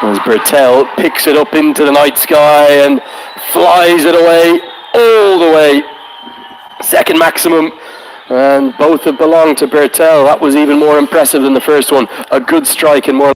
As Bertel picks it up into the night sky and flies it away, all the way. Second maximum, and both have belonged to Bertel. That was even more impressive than the first one. A good strike and more.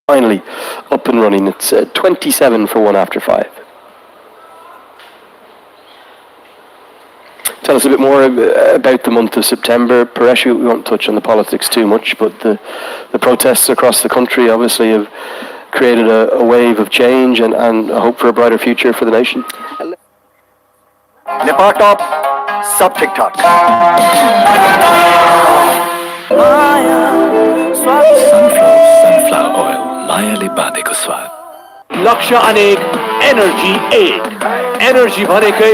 Finally up and running. It's 27 for 1 after 5. Tell us a bit more about the month of September. Paresh, we won't touch on the politics too much, but the protests across the country obviously have created a wave of change and a hope for a brighter future for the nation. Nepal top, sub TikTok. Sunflower oil, मायाले बाँधेको स्वाद. लक्ष्य अनेक, energy एक. Energy भनेकै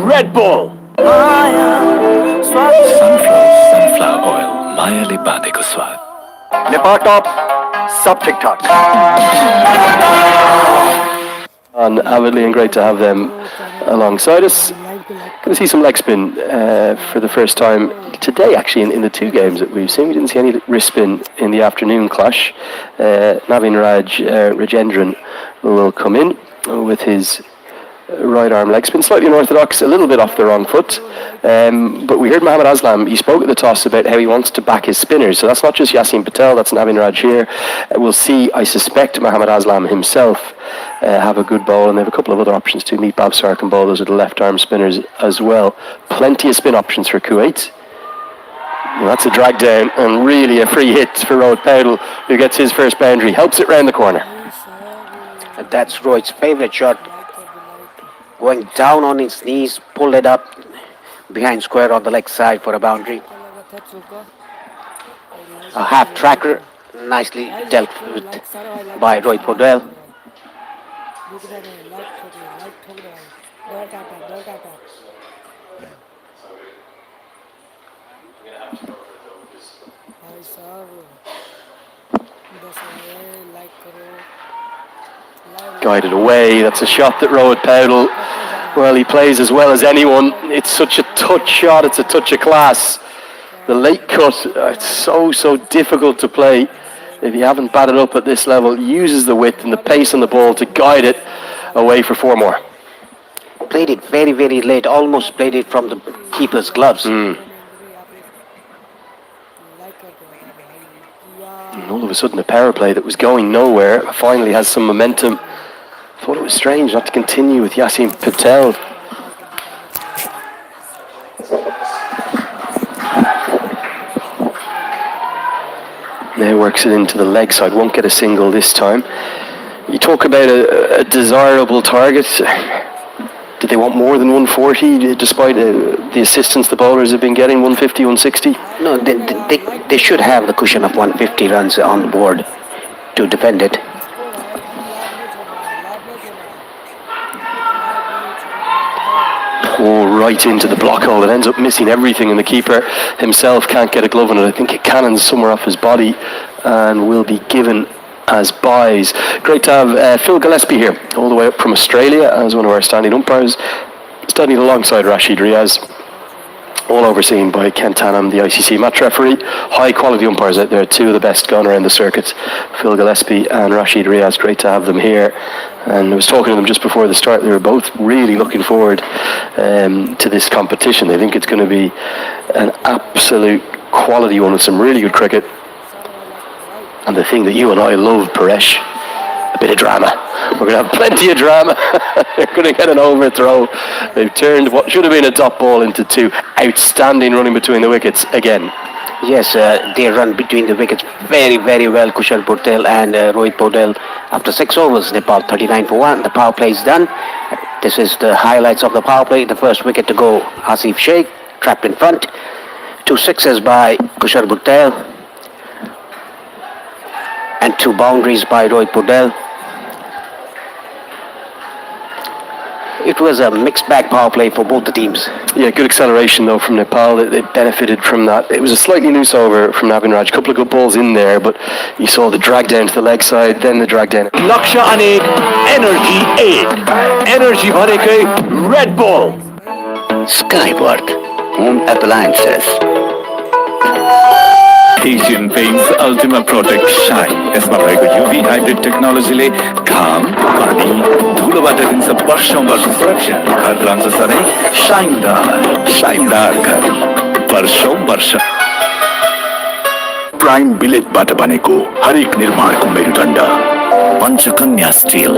Red Bull. Sunflower oil, मायाले बाँधेको स्वाद. Nepal top, sub TikTok. And avidly, and great to have them alongside us. Going to see some leg spin for the first time today, actually, in the two games that we've seen. We didn't see any wrist spin in the afternoon clash. Navin Rajendran will come in with his right arm leg spin, slightly unorthodox, a little bit off the wrong foot. But we heard Mohammad Aslam, he spoke at the toss about how he wants to back his spinners. So that's not just Yasin Patel, that's Navin Raj here. We'll see, I suspect, Mohammad Aslam himself have a good bowl, and they have a couple of other options too. Meet Bob Sark and bowl, those are the left arm spinners as well. Plenty of spin options for Kuwait. Well, that's a drag down and really a free hit for Rohit Paudel, who gets his first boundary, helps it round the corner. That's Rohit's favourite shot. Going down on his knees, pulled it up behind square on the leg side for a boundary. A half tracker, nicely dealt with by Rohit Paudel. Guided away, that's a shot that Rohit Paudel, well, he plays as well as anyone. It's such a touch shot, it's a touch of class. The late cut, it's so difficult to play if you haven't batted up at this level. Uses the width and the pace on the ball to guide it away for 4 more. Played it very, very late, almost played it from the keeper's gloves. And all of a sudden, a power play that was going nowhere finally has some momentum. Thought it was strange not to continue with Yasin Patel. Now works it into the leg side, won't get a single this time. You talk about a desirable target. Did they want more than 140 despite the assistance the bowlers have been getting, 150, 160? No, they should have the cushion of 150 runs on the board to defend it. Oh, right into the block hole. It ends up missing everything, and the keeper himself can't get a glove on it. I think it cannons somewhere off his body and will be given as buys. Great to have Phil Gillespie here, all the way up from Australia, as one of our standing umpires, standing alongside Rashid Riaz, all overseen by Ken Tanham, the ICC match referee. High quality umpires out there, two of the best going around the circuit, Phil Gillespie and Rashid Riaz. Great to have them here. And I was talking to them just before the start. They were both really looking forward to this competition. They think it's going to be an absolute quality one with some really good cricket. And the thing that you and I love, Paresh, a bit of drama. We're going to have plenty of drama. They're going to get an overthrow. They've turned what should have been a top ball into two. Outstanding running between the wickets again. Yes, they run between the wickets very, very well, Kushal Patel and Rohit Patel. After 6 overs, Nepal 39 for 1. The power play is done. This is the highlights of the power play. The first wicket to go, Hasif Sheikh, trapped in front. 2 sixes by Kushal Patel. And 2 boundaries by Rohit Patel. It was a mixed bag power play for both the teams. Yeah, good acceleration though from Nepal. They benefited from that. It was a slightly loose over from Navin Raj. A couple of good balls in there, but you saw the drag down to the leg side, then the drag down. Laksha Anek, Energy 8. Energy Bhanekai, Red Bull. Skyworth Home Appliances. Asian Paints Ultima Protect Shine. यसमा भएको UV hybrid टेक्नोलोजीले घाम, पानी, धुलोबाट दिन्छ वर्षौं वर्ष सुरक्षा। घर रहन्छ सधैँ शाइनदार घर वर्षौं वर्ष। प्राइम बिलेटबाट बनेको हरेक निर्माणको मेरुदण्ड Panchakanya steel.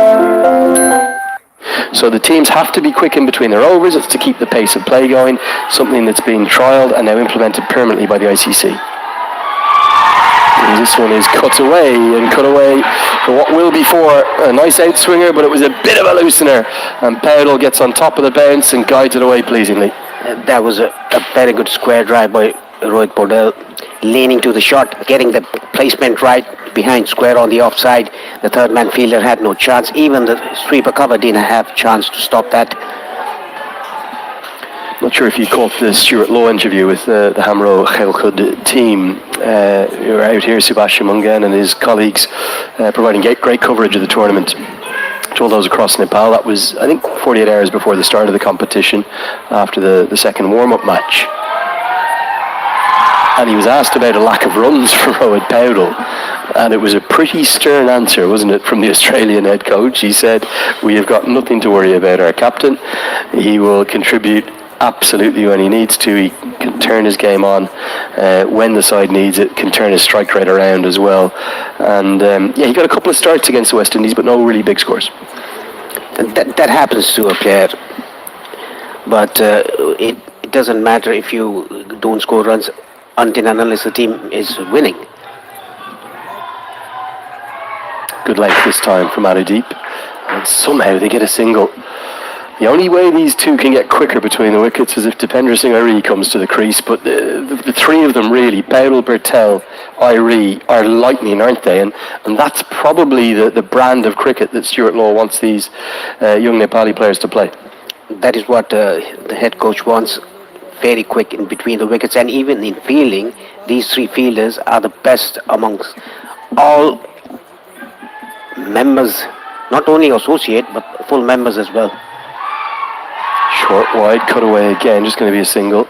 So the teams have to be quick in between their overs. It's to keep the pace of play going, something that's being trialled and now implemented permanently by the ICC. This one is cut away for what will be for a nice outswinger, but it was a bit of a loosener, and Powell gets on top of the bounce and guides it away pleasingly. That was a very good square drive by Rohit Patel, leaning to the shot, getting the placement right behind square on the offside. The third man fielder had no chance. Even the sweeper cover didn't have chance to stop that. Not sure if you caught the Stuart Law interview with the Hamro Khelkhud team who are out here, Subhash Mungan and his colleagues, providing great coverage of the tournament to all those across Nepal. That was, I think, 48 hours before the start of the competition, after the second warm-up match. And he was asked about a lack of runs for Rohit Powell, and it was a pretty stern answer, wasn't it, from the Australian head coach. He said, "We have got nothing to worry about our captain. He will contribute absolutely when he needs to. He can turn his game on when the side needs it, can turn his strike rate around as well." And he got a couple of starts against the West Indies, but no really big scores. That happens to a player, but it doesn't matter if you don't score runs until and unless the team is winning. Good length this time from Anudeep, and somehow they get a single. The only way these two can get quicker between the wickets is if Dipendra Singh Iree comes to the crease, but the three of them really, Powell, Bertel, Iree, are lightning, aren't they? And that's probably the brand of cricket that Stuart Law wants these young Nepali players to play. That is what the head coach wants, very quick in between the wickets. And even in fielding, these 3 fielders are the best amongst all members, not only associate, but full members as well. Short, wide, cut away again, just going to be a single.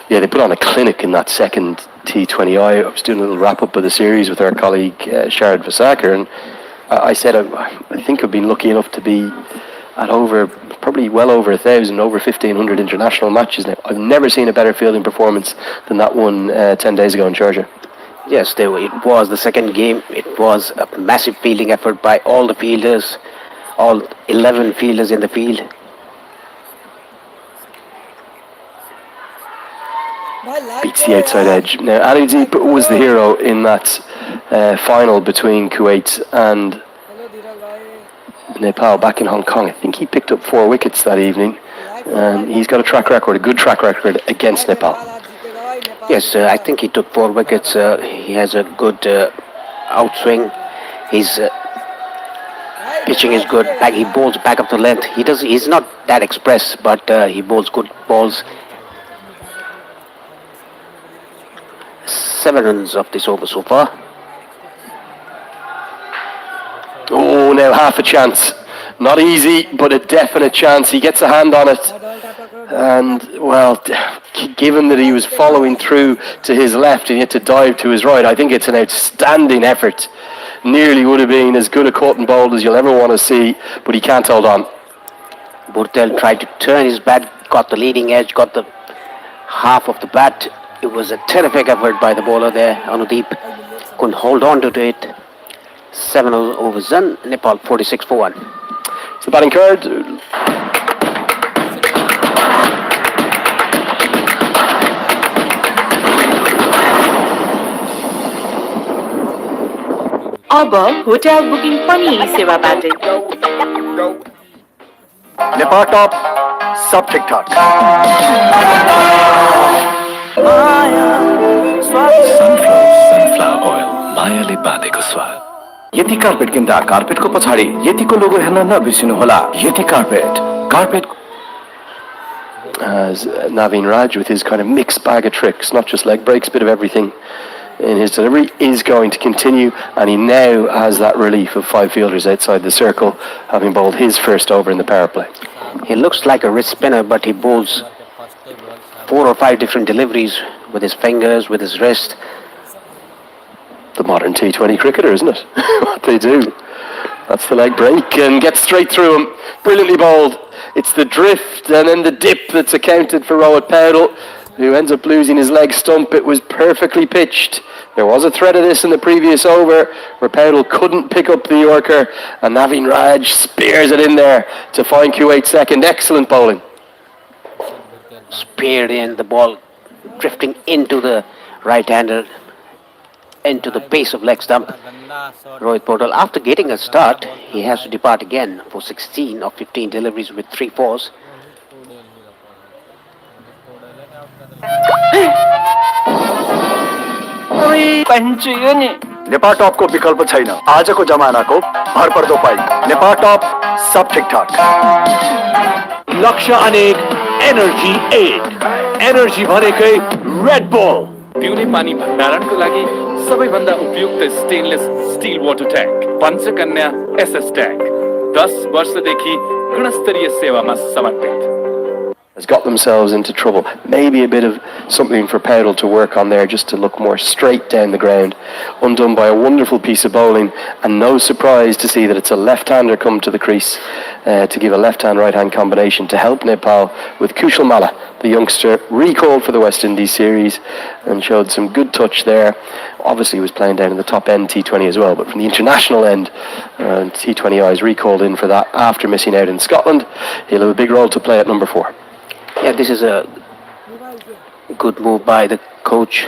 Yeah, they put on a clinic in that second T20I. I was doing a little wrap-up of the series with our colleague Sharad Vasaker, and I said I think I've been lucky enough to be at probably well over 1,000, over 1,500 international matches now. I've never seen a better fielding performance than that one 10 days ago in Sharjah. Yes, it was the second game. It was a massive fielding effort by all the fielders, all 11 fielders in the field. Beats the outside edge. Now, Anudeep was the hero in that final between Kuwait and Nepal back in Hong Kong. I think he picked up 4 wickets that evening. He's got a good track record against Nepal. Yes, I think he took 4 wickets. He has a good outswing. He's pitching is good. He bowls back up the length. He's not that express, but he bowls good balls. 7 runs of this over so far. Oh, now half a chance. Not easy, but a definite chance. He gets a hand on it. And, well, given that he was following through to his left and he had to dive to his right, I think it's an outstanding effort. Nearly would have been as good a cut and bowled as you'll ever want to see, but he can't hold on. Burtel tried to turn his bat, got the leading edge, got the half of the bat. It was a terrific effort by the bowler there, Anudeep. Couldn't hold on to it. 7 overs done, Nepal 46 for 1. It's the batting card. अब hotel booking पनि सेवाबाट नेपाल टप सब ठीक ठाक sunflower oil मायाले बाँधेको स्वाद यति carpet किन्दा कार्पेटको पछाडि यतिको लोगो हेर्न नबिर्सिनुहोला यति carpet As Naveen Raj, with his kind of mixed bag of tricks, not just leg breaks, bit of everything in his delivery, is going to continue, and he now has that relief of 5 fielders outside the circle, having bowled his first over in the power play. He looks like a wrist spinner, but he bowls 4 or 5 different deliveries with his fingers, with his wrist. The modern T20 cricketer, isn't it? What they do. That's the leg break, and gets straight through him. Brilliantly bowled. It's the drift and then the dip that's accounted for Rohit Paudel, who ends up losing his leg stump. It was perfectly pitched. There was a threat of this in the previous over, where Paudel couldn't pick up the Yorker, and Naveen Raj spears it in there to find Kuwait second. Excellent bowling. Speared in, the ball drifting into the right-hander, into the base of leg stump. Rohit Paudel, after getting a start, he has to depart again for 16 of 15 deliveries with 3 fours. Nepal टपको विकल्प छैन आजको जमानाको भरपर्दो पाइ नेपाल टप सब ठीक ठाक लक्ष्य अनेक energy 8 energy भनेकै रेड बुल पिउने पानी भण्डारणको लागि सबैभन्दा उपयुक्त stainless steel water tank Panchakanya SS tank 10 वर्षदेखि गुणस्तरीय सेवामा समर्पित Has got themselves into trouble. Maybe a bit of something for Paudel to work on there, just to look more straight down the ground. Undone by a wonderful piece of bowling, and no surprise to see that it's a left-hander come to the crease to give a left-hand, right-hand combination to help Nepal with Kushal Malla, the youngster, recalled for the West Indies series and showed some good touch there. Obviously he was playing down in the top end T20 as well, but from the international end, T20I is recalled in for that after missing out in Scotland. He'll have a big role to play at number 4. Yeah, this is a good move by the coach,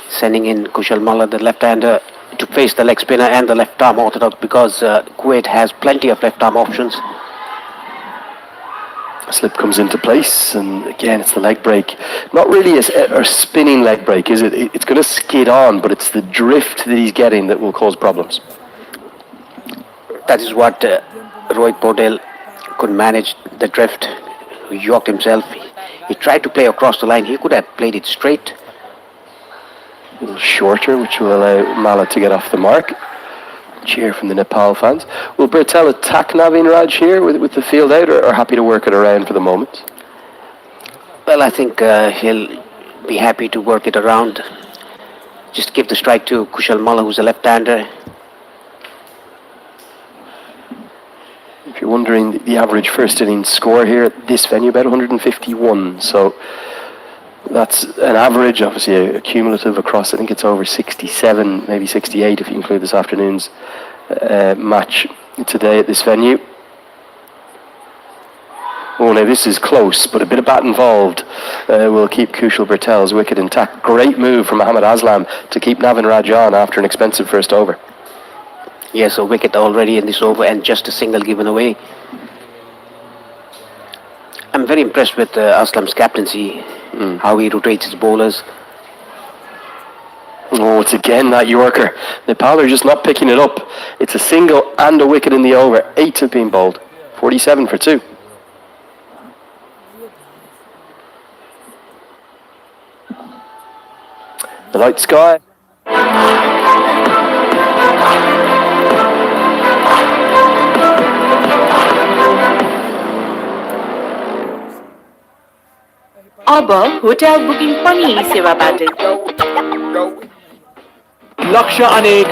sending in Kushal Malla, the left-hander, to face the leg spinner and the left-arm orthodox, because Kuwait has plenty of left-arm options. Slip comes into place, and again it's the leg break. Not really a spinning leg break, is it? It's going to skid on, but it's the drift that he's getting that will cause problems. That is what Rohit Paudel could manage, the drift. He yorked himself. He tried to play across the line. He could have played it straight. A little shorter, which will allow Malla to get off the mark. Cheer from the Nepal fans. Will Bertel attack Naveen Raj here with the field out, or happy to work it around for the moment? Well, I think he'll be happy to work it around. Just give the strike to Kushal Malla, who's a left-hander. If you're wondering, the average first innings score here at this venue, about 151. So that's an average, obviously a cumulative across, I think it's over 67, maybe 68 if you include this afternoon's match today at this venue. Oh, now this is close, but a bit of bat involved will keep Kushal Bertel's wicket intact. Great move from Mohammad Aslam to keep Naveen Raj on after an expensive first over. Yes, a wicket already in this over and just a single given away. I'm very impressed with Aslam's captaincy, how he rotates his bowlers. Oh, it's again that Yorker. Nepal are just not picking it up. It's a single and a wicket in the over. 8 have been bowled. 47 for 2. The light sky. अब hotel booking पनि यही सेवाबाट लक्ष्य अनेक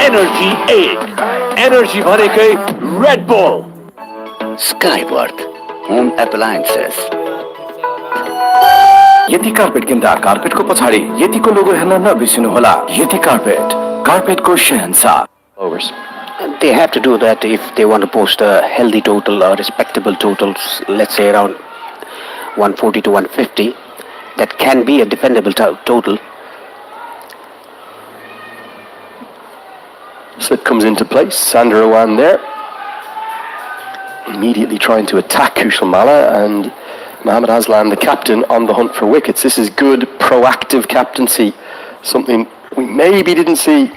energy 8 energy भनेकै Red bull Skyworth Home Appliances. यति carpet किन्दा कार्पेटको पछाडि यतिको लोगो हेर्न नबिर्सिनुहोला। यति carpet कार्पेटको Shahenshah. Overs. They have to do that if they want to post a healthy total or respectable totals, let's say around 140 to 150. That can be a defendable total. Slip comes into place. Sandra Awan there. Immediately trying to attack Kushal Malla, and Mohammad Aslan, the captain, on the hunt for wickets. This is good, proactive captaincy. Something we maybe didn't see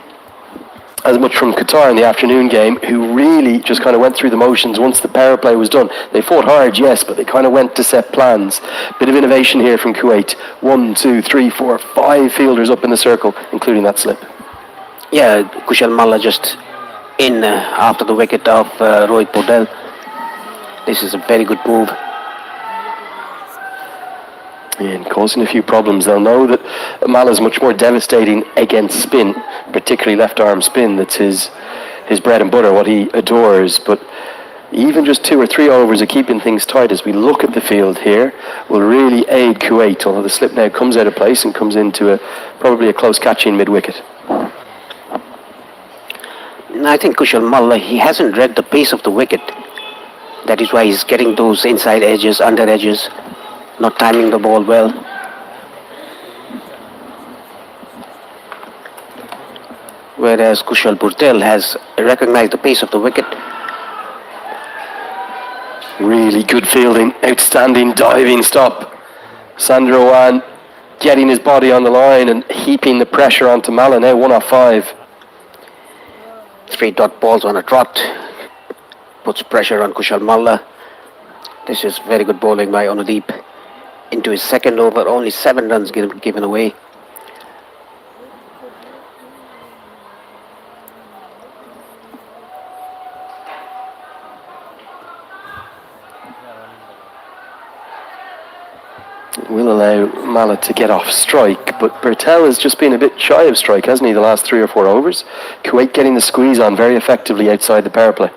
as much from Qatar in the afternoon game, who really just kind of went through the motions once the power play was done. They fought hard, yes, but they kind of went to set plans. Bit of innovation here from Kuwait. 1, 2, 3, 4, 5 fielders up in the circle, including that slip. Yeah, Kushal Malla just in after the wicket of Rohit Podel. This is a very good move. And causing a few problems. They'll know that Mala's much more devastating against spin, particularly left arm spin. That's his bread and butter, what he adores. But even just 2 or 3 overs of keeping things tight as we look at the field here will really aid Kuwait, although the slip now comes out of place and comes into probably a close catching mid-wicket. I think Kushal Malla, he hasn't read the pace of the wicket. That is why he's getting those inside edges, under edges, not timing the ball well. Whereas Kushal Bhurtel has recognized the pace of the wicket. Really good fielding, outstanding diving stop. Sandra Awan getting his body on the line and heaping the pressure onto Malla, now 1 off 5. 3 dot balls on a trot. Puts pressure on Kushal Malla. This is very good bowling by Anudeep. Into his second over, only 7 runs given away. Will allow Malla to get off strike, but Bertel has just been a bit shy of strike, hasn't he, the last 3 or 4 overs? Kuwait getting the squeeze on very effectively outside the power play.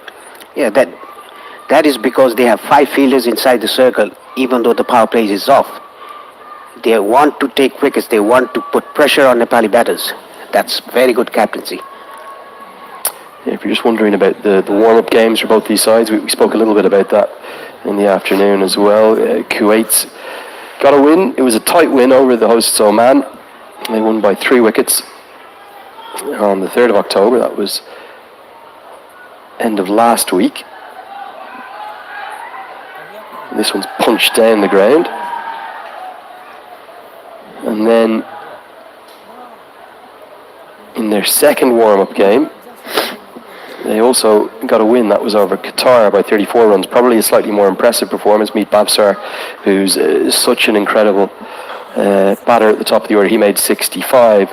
Yeah, that is because they have 5 fielders inside the circle, even though the power play is off. They want to take wickets, they want to put pressure on Nepali batters. That's very good captaincy. Yeah, if you're just wondering about the warm-up games for both these sides, we spoke a little bit about that in the afternoon as well. Kuwait's got a win. It was a tight win over the hosts Oman. They won by 3 wickets on the 3rd of October. That was end of last week. This one's punched down the ground. And then in their second warm-up game, they also got a win. That was over Qatar by 34 runs. Probably a slightly more impressive performance. Meet Babsar, who's such an incredible batter at the top of the order. He made 65.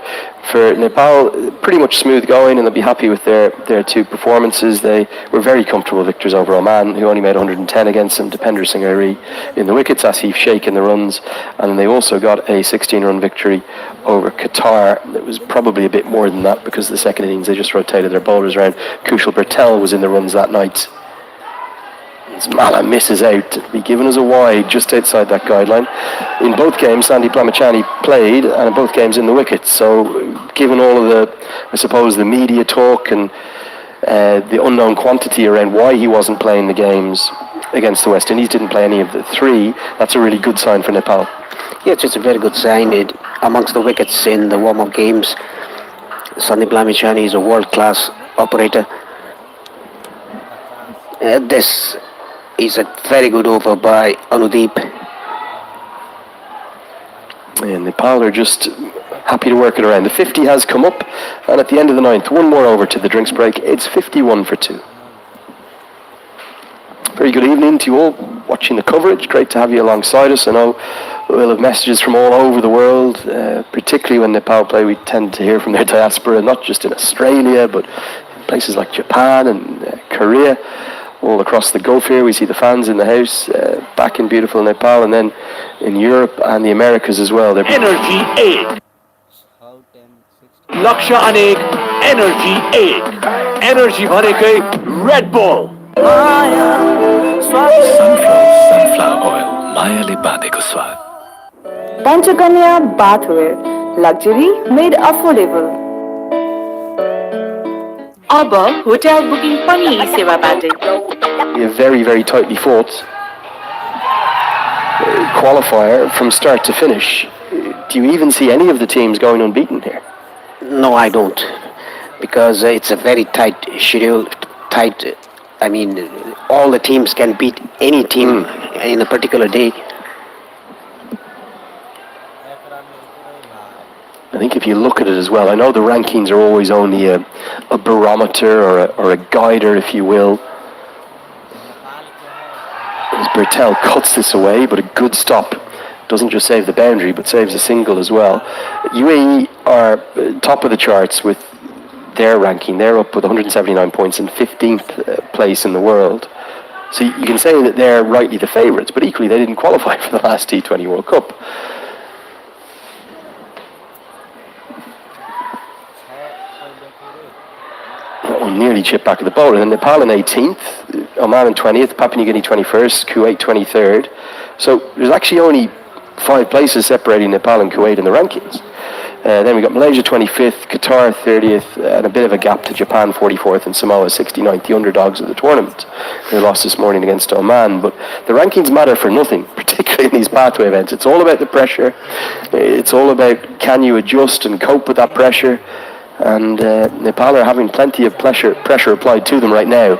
For Nepal, pretty much smooth going, and they'll be happy with their 2 performances. They were very comfortable victors over Oman, who only made 110 against them. Dipender Singh Ari in the wickets, Asif Sheikh in the runs, and then they also got a 16-run victory over Qatar. It was probably a bit more than that because the second innings they just rotated their bowlers around. Kushal Bhurtel was in the runs that night. Malla misses out, to be given as a wide just outside that guideline. In both games, Sandeep Lamachani played, and in both games in the wickets. So, given all of the media talk and the unknown quantity around why he wasn't playing the games against the West Indies, didn't play any of the 3, that's a really good sign for Nepal. Yeah, it's just a very good sign. Amongst the wickets in the warm-up games, Sandeep Lamachani is a world-class operator. This is a very good over by Anudeep. And Nepal are just happy to work it around. The 50 has come up, and at the end of the 9th, 1 more over to the drinks break. It's 51 for 2. very good evening to you all watching the coverage. Great to have you alongside us. I know we'll have messages from all over the world, particularly when Nepal play. We tend to hear from their diaspora, not just in Australia, but in places like Japan and Korea. All across the Gulf here, we see the fans in the house, back in beautiful Nepal, and then in Europe and the Americas as well. They're Energy 8. लक्ष्य अनेक energy 8 energy भनेकै Red bull sunflower oil मायाले बाँधेको स्वाद Panchakanya bathwear, luxury made affordable. अब hotel booking पनि यी सेवाबाटै। a very, very tightly fought qualifier from start to finish. Do you even see any of the teams going unbeaten here? No, I don't, because it's a very tight schedule. I mean, all the teams can beat any team in a particular day. I think if you look at it as well, I know the rankings are always only a barometer or a guider, if you will. As Bertel cuts this away, but a good stop. Doesn't just save the boundary, but saves a single as well. UAE are top of the charts with their ranking. They're up with 179 points in 15th place in the world. So you can say that they're rightly the favourites, but equally they didn't qualify for the last T20 World Cup. Oh, nearly chipped back of the bowl. And then Nepal in 18th, Oman in 20th, Papua New Guinea 21st, Kuwait 23rd. So there's actually only 5 places separating Nepal and Kuwait in the rankings. Then we got Malaysia 25th, Qatar 30th, and a bit of a gap to Japan 44th and Samoa 69th, the underdogs of the tournament. They lost this morning against Oman, but the rankings matter for nothing, particularly in these pathway events. It's all about the pressure. It's all about can you adjust and cope with that pressure. And Nepal are having plenty of pressure applied to them right now.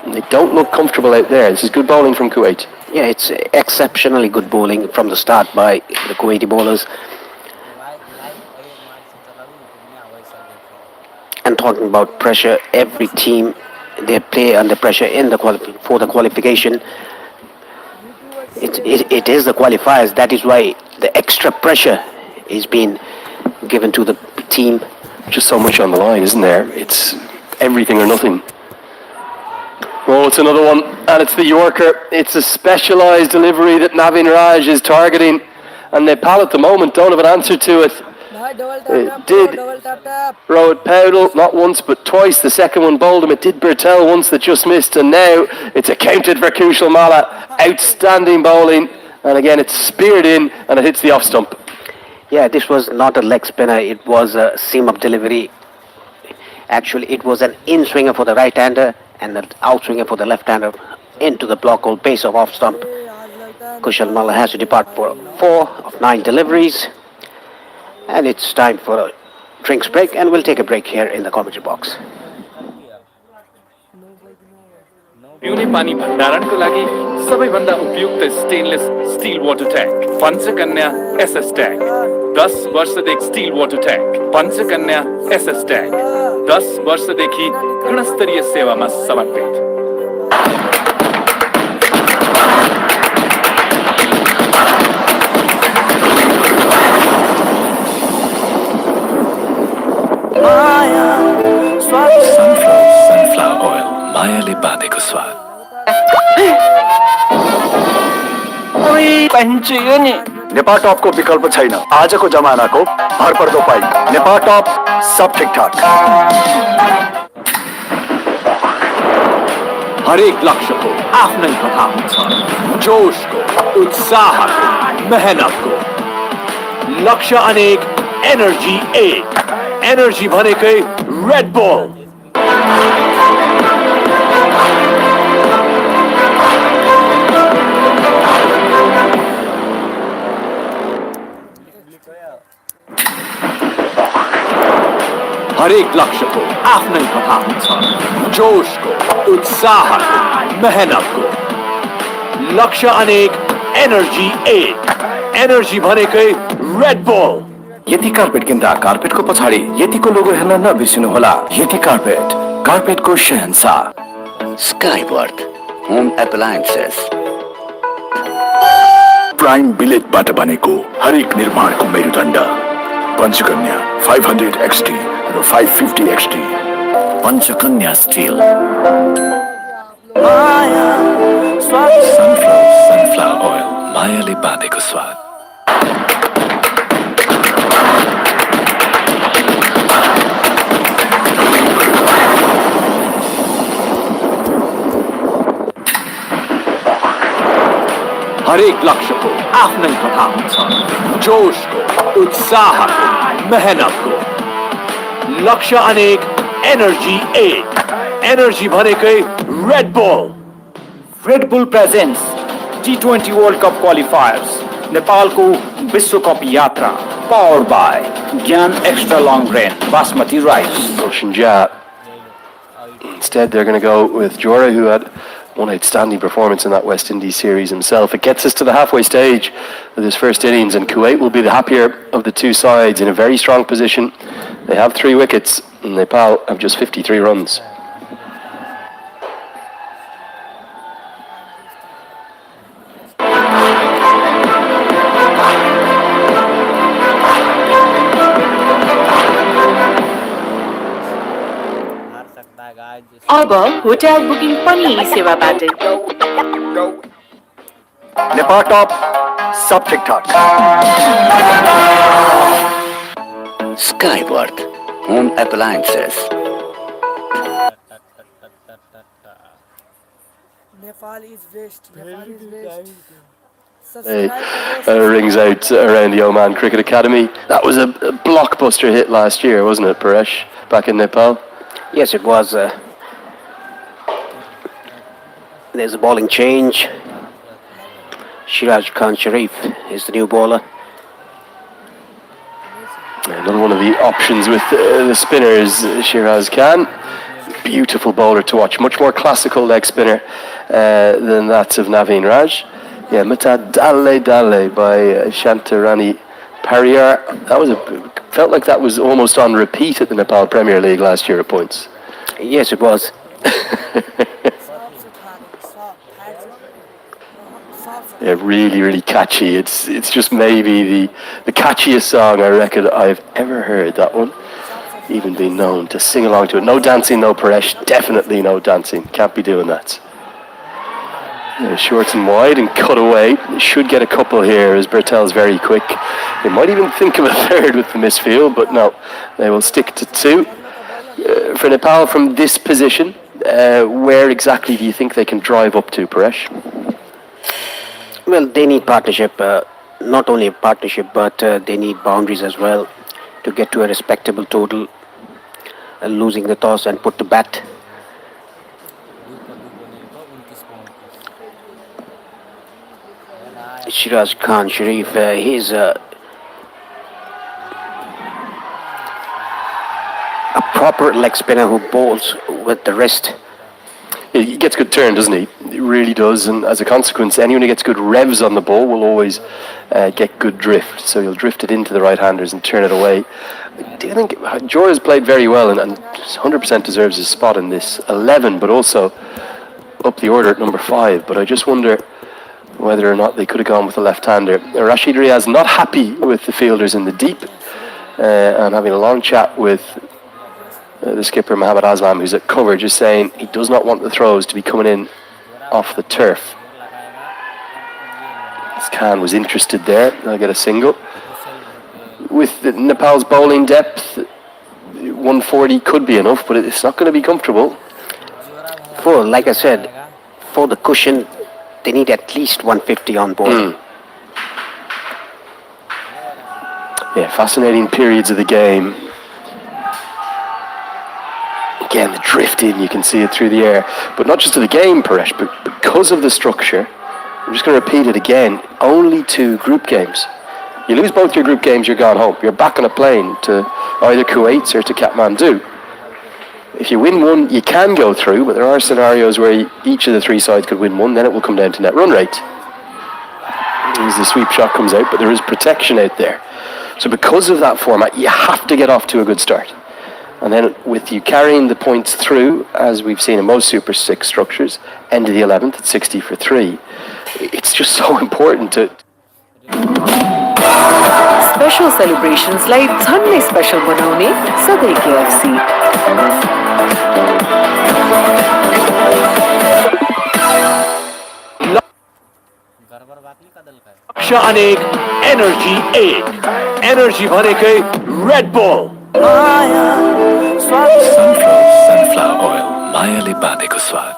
And they don't look comfortable out there. This is good bowling from Kuwait. Yeah, it's exceptionally good bowling from the start by the Kuwaiti bowlers. And talking about pressure, every team, they play under pressure in the for the qualification. It is the qualifiers. That is why the extra pressure is being given to the team. Just so much on the line, isn't there? It's everything or nothing. Oh, it's another one, and it's the Yorker. It's a specialised delivery that Navin Raj is targeting, and Nepal at the moment don't have an answer to it. It did Rohit Powdell, not once but twice. The second one bowled him. It did Bertel once that just missed, and now it's accounted for Kushal Malla. Outstanding bowling, and again it's speared in and it hits the off stump. Yeah, this was not a leg spinner. It was a seam-up delivery. Actually, it was an in-swinger for the right-hander and an out-swinger for the left-hander into the block hole base of off-stump. Kushal Malla has to depart for 4 of 9 deliveries. And it's time for a drinks break, and we'll take a break here in the commentary box. पिउने पानी भण्डारणको लागि सबैभन्दा उपयुक्त stainless steel water tank Panchakanya SS tank 10 वर्षदेखि steel water tank Panchakanya SS tank 10 वर्षदेखि गुणस्तरीय सेवामा समर्पित सनफ्लावर ओइल मायाले बाँधेको स्वाद नेपाल टपको विकल्प छैन आजको जमानाको भरपर्दो पाइ नेपाल टप सब ठिकठाक हरेक लक्ष्यको आफ्नै कथा हुन्छ जोशको उत्साहको मेहनतको लक्ष्य अनेक एनर्जी 8 एनर्जी भनेकै रेड बुल हरेक लक्ष्यको आफ्नै कथा हुन्छ जोशको उत्साहको मेहनतको लक्ष्य अनेक एनर्जी 8 एनर्जी भनेकै रेड बुल यति कार्पेट किन्दा कार्पेटको पछाडि यतिको लोगो हेर्न नबिर्सिनुहोला यति कार्पेटको शहंशाह Skyworth Home Appliances. प्राइम बिलेटबाट बनेको हरेक निर्माणको मेरुदण्ड पञ्चकन्या 500 XT र 550 XT Panchakanya steel sunflower oil मायाले बाँधेको स्वाद हरेक लक्ष्यको आफ्नै कथा हुन्छ जोशको उत्साहको मेहनतको लक्ष्य अनेक एनर्जी एक एनर्जी भनेकै Red bull presents T20 world cup क्वालिफायर्स नेपालको विश्वकप यात्रा पावर्ड बाय ज्ञान extra long rain basmati rice Russian Jat. Instead, they're going to go with Jora, who had one outstanding performance in that West Indies series himself. It gets us to the halfway stage with his first innings, and Kuwait will be the happier of the two sides in a very strong position. They have 3 wickets, and Nepal have just 53 runs. अब hotel booking पनि यही सेवाबाट नेपाल टप सब ठीक ठाक Skyworth Home Appliances. Nepal is best. Nepal is best. Rings out around the Oman Cricket Academy. That was a blockbuster hit last year, wasn't it, Paresh, back in Nepal? Yes, it was. There's a bowling change. Shiraj Khan Sharif is the new bowler. Another one of the options with the spinners, Shiraz Khan. Beautiful bowler to watch. Much more classical leg spinner than that of Naveen Raj. Yeah, Mata Dale Dale by Shantarani Pariyar. Felt like that was almost on repeat at the Nepal Premier League last year at points. Yes, it was. Yeah, really, really catchy. It's just maybe the catchiest song I reckon I've ever heard. That one, even been known to sing along to it. No dancing, no Paresh. Definitely no dancing. Can't be doing that. Yeah, short and wide and cut away. Should get a couple here as Bertel's very quick. They might even think of a third with the misfield, but no, they will stick to 2. For Nepal from this position, where exactly do you think they can drive up to, Paresh? Well, they need partnership. Not only a partnership, but they need boundaries as well to get to a respectable total. Losing the toss and put to bat. Shiraz Khan Sharif, he's a proper leg spinner who bowls with the wrist. He gets good turn, doesn't he? He really does, and as a consequence, anyone who gets good revs on the ball will always get good drift. So he'll drift it into the right-handers and turn it away. Do you think Jora's played very well and 100% deserves his spot in this 11, but also up the order at number 5? But I just wonder whether or not they could have gone with a left-hander. Rashid Riaz not happy with the fielders in the deep, and having a long chat with the skipper Mohammad Aslam, who's at cover, just saying he does not want the throws to be coming in off the turf. Khan was interested there. They'll get a single. With Nepal's bowling depth, 140 could be enough, but it's not going to be comfortable. Like I said, for the cushion, they need at least 150 on board. Yeah, fascinating periods of the game. Again, the drifting, you can see it through the air. But not just to the game, Paresh, but because of the structure, I'm just going to repeat it again, only 2 group games. You lose both your group games, you're gone home. You're back on a plane to either Kuwait or to Kathmandu. If you win one, you can go through, but there are scenarios where each of the 3 sides could win one, then it will come down to net run rate. As the sweep shot comes out, but there is protection out there. So because of that format, you have to get off to a good start. And then with you carrying the points through, as we've seen in most Super 6 structures, end of the 11th at 60 for 3, it's just so important to... special सेलिब्रेशन्सलाई झन्डै special बनाउने सधैँ KFC. लक्ष्य अनेक energy 8 energy भनेकै Red Bull Sunflower oil, मायाले बाँधेको स्वाद।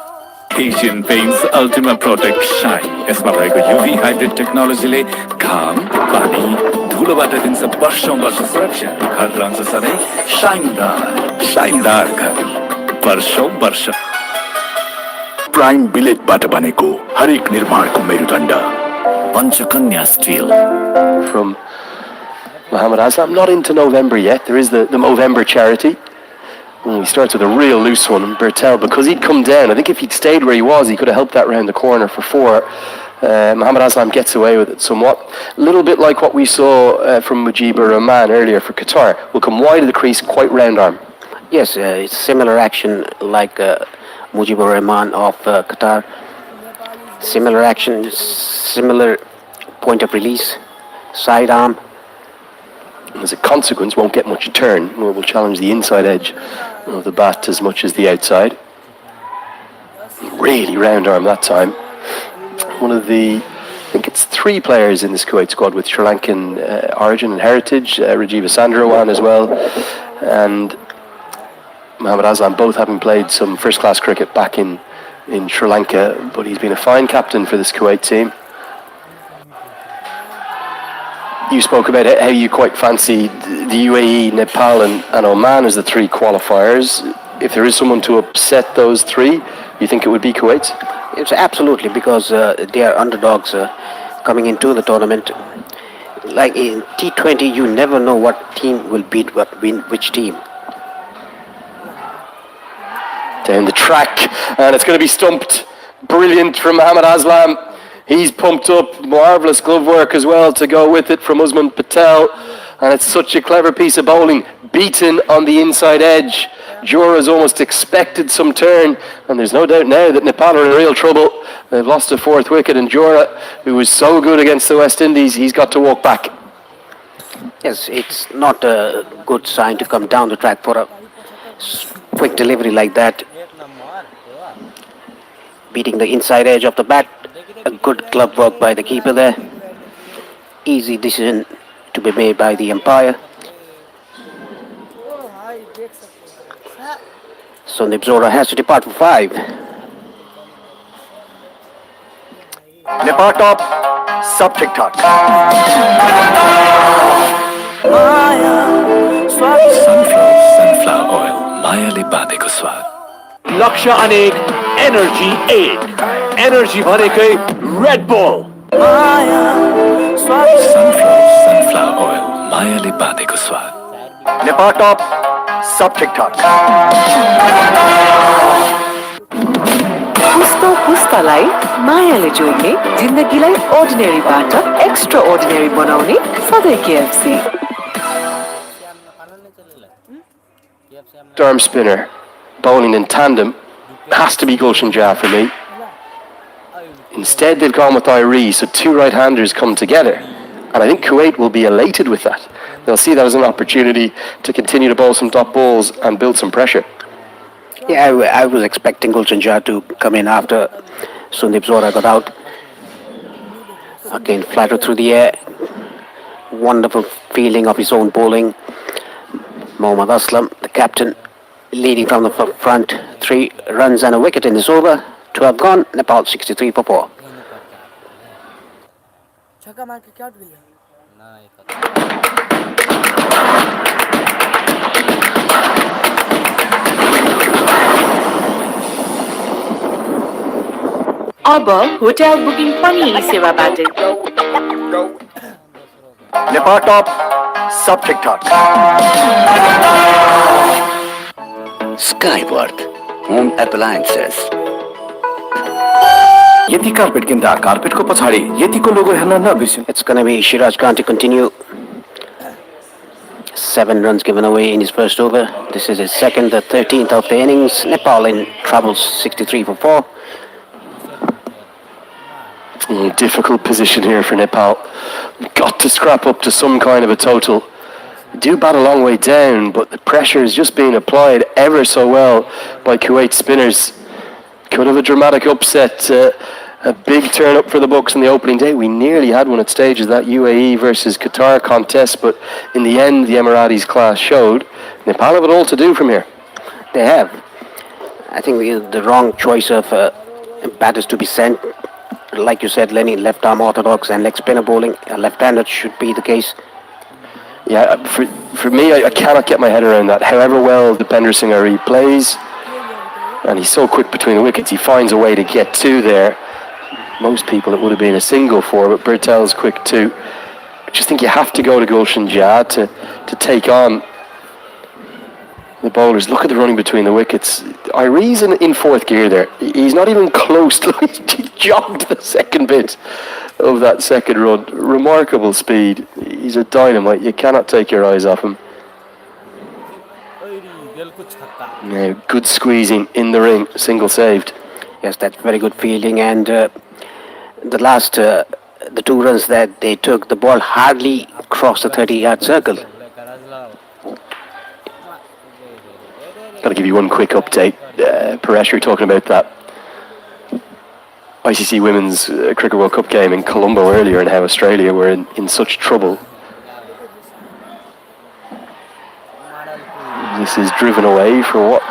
Asian Paints Ultima Protect Shine। यसमा भएको UV हाइब्रिड टेक्नोलोजीले घाम, पानी, धुलोबाट दिन्छ वर्षौं वर्ष सुरक्षा। घर रहन्छ सधैँ शाइनदार घर, वर्षौं वर्ष। प्राइम बिलेटबाट बनेको हरेक निर्माणको मेरुदण्ड Panchakanya steel. From Mohammed Aslam, not into November yet. There is the Movember charity. He starts with a real loose one. And Bertel, because he'd come down, I think if he'd stayed where he was, he could have helped that round the corner for 4. Mohammed Aslam gets away with it somewhat. A little bit like what we saw from Mujibur Rahman earlier for Qatar. Will come wide of the crease, quite round arm. Yes, it's similar action like Mujibur Rahman of Qatar. Similar action, similar point of release, side arm. As a consequence, won't get much turn, nor will challenge the inside edge of the bat as much as the outside. Really round arm that time. One of the, I think it's 3 players in this Kuwait squad with Sri Lankan origin and heritage, Rajiva Sandarawan as well, and Mohammed Aslam, both having played some first-class cricket back in Sri Lanka, but he's been a fine captain for this Kuwait team. You spoke about how you quite fancy the UAE, Nepal and Oman as the 3 qualifiers. If there is someone to upset those 3, you think it would be Kuwait? It's absolutely, because they are underdogs coming into the tournament. Like in T20, you never know what team will beat which team. Down the track, and it's going to be stumped. Brilliant from Mohammed Aslam. He's pumped up, marvellous glove work as well to go with it from Usman Patel. And it's such a clever piece of bowling, beaten on the inside edge. Jora's almost expected some turn, and there's no doubt now that Nepal are in real trouble. They've lost a 4th wicket, and Jora, who was so good against the West Indies, he's got to walk back. Yes, it's not a good sign to come down the track for a quick delivery like that. Beating the inside edge of the bat. A good glove work by the keeper there. Easy decision to be made by the umpire. Sandeep Zora has to depart for 5. Nepal top सब ठीक ठाक Sunflower oil, मायाले बाँधेको स्वाद। लक्ष्य अनेक energy 8 energy भनेकै Red Bull Sunflower oil, मायाले बाँधेको स्वाद। नेपाल टॉप सब ठीक ठाक पुस्तो पुस्तालाई मायाले जोड्ने, जिन्दगीलाई अर्डिनेरीबाट एक्स्ट्रा अर्डिनेरी बनाउने सधैँ KFC. Arm spinner, bowling in tandem, has to be Gulshan Jah for me. Instead, they've gone with Irie, so 2 right-handers come together. And I think Kuwait will be elated with that. They'll see that as an opportunity to continue to bowl some top balls and build some pressure. Yeah, I was expecting Gulshan Jah to come in after Sandeep Zora got out. Again, flattered through the air. Wonderful feeling of his own bowling. Mohammad Aslam, the captain, leading from the front. 3 runs and a wicket in this over. 12 gone, Nepal 63 for 4. छक्का मार के क्या उठ गया अब hotel booking पनि यी सेवाबाट। Nepal top सब ठीक ठाक Skyworth Home Appliances. यति कार्पेट किन्दा कार्पेटको पछाडि यतिको लोगो हेर्न नबिर्सिनु। It's going to be Shiraj Khan to continue. 7 runs given away in his first over. This is his second, the 13th of the innings. Nepal in trouble, 63 for 4. Difficult position here for Nepal. Got to scrap up to some kind of a total. Do bat a long way down, but the pressure is just being applied ever so well by Kuwait spinners. Could have a dramatic upset, a big turn up for the Bucks on the opening day. We nearly had one at stages, that UAE versus Qatar contest, but in the end, the Emiratis class showed Nepal have it all to do from here. They have. I think the wrong choice of batters to be sent. Like you said, Lenny, left arm orthodox and leg spinner bowling. Left-handed should be the case. Yeah, for me, I cannot get my head around that. However well Dipender Singh Ari plays, and he's so quick between the wickets, he finds a way to get to there. Most people it would have been a single for, but Bertel's quick too. I just think you have to go to Gulshan Jah to take on the bowlers. Look at the running between the wickets. Irie's in fourth gear there. He's not even close to he jogged the second bit of that second run. Remarkable speed. He's a dynamite. You cannot take your eyes off him. Now, good squeezing in the ring. Single saved. Yes, that's very good fielding. And the last, the 2 runs that they took, the ball hardly crossed the 30-yard circle. Got to give you one quick update. Paresh, you were talking about that ICC Women's Cricket World Cup game in Colombo earlier and how Australia were in such trouble. This is driven away for what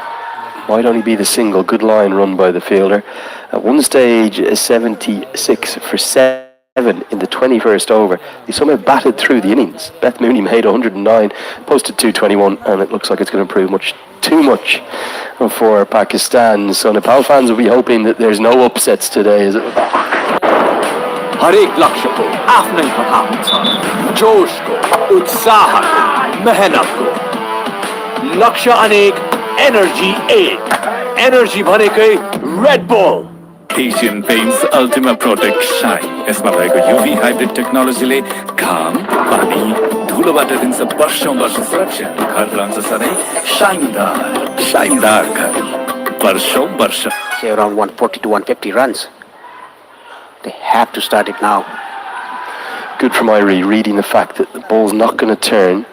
might only be the single. Good line run by the fielder. At one stage, 76 for 7 in the 21st over. He somehow batted through the innings. Beth Mooney made 109, posted 221, and it looks like it's going to improve too much for Pakistan. So Nepal fans will be hoping that there's no upsets today. हरेक लक्ष्य को आफ्नै पथा हुन्छ जोशको उत्साहको मेहनतको लक्ष्य अनेक energy एक energy भनेकै Red bull Asian Paints Ultima Protect Shine. यसमा भएको UV हाइब्रिड टेक्नोलोजीले घाम, पानी, धुलोबाट दिन्छ वर्षौं वर्ष सुरक्षा। घर रहन्छ सधैँ शाइनदार घर वर्षौं वर्ष। Say around 140 to 150 runs. They have to start it now. Good from Irie, reading the fact that the ball's not going to turn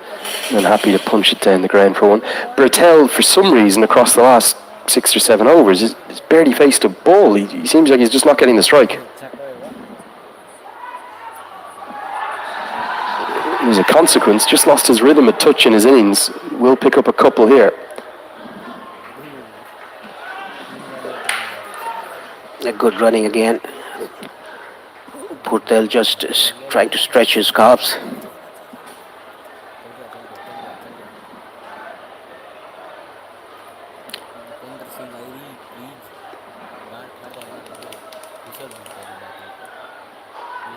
and happy to punch it down the ground for one. Bertel, for some reason, across the last 6 or 7 overs, has barely faced a ball. He seems like he's just not getting the strike. As a consequence, just lost his rhythm a touch in his innings. Will pick up a couple here. A good running again. Purtel just trying to stretch his calves.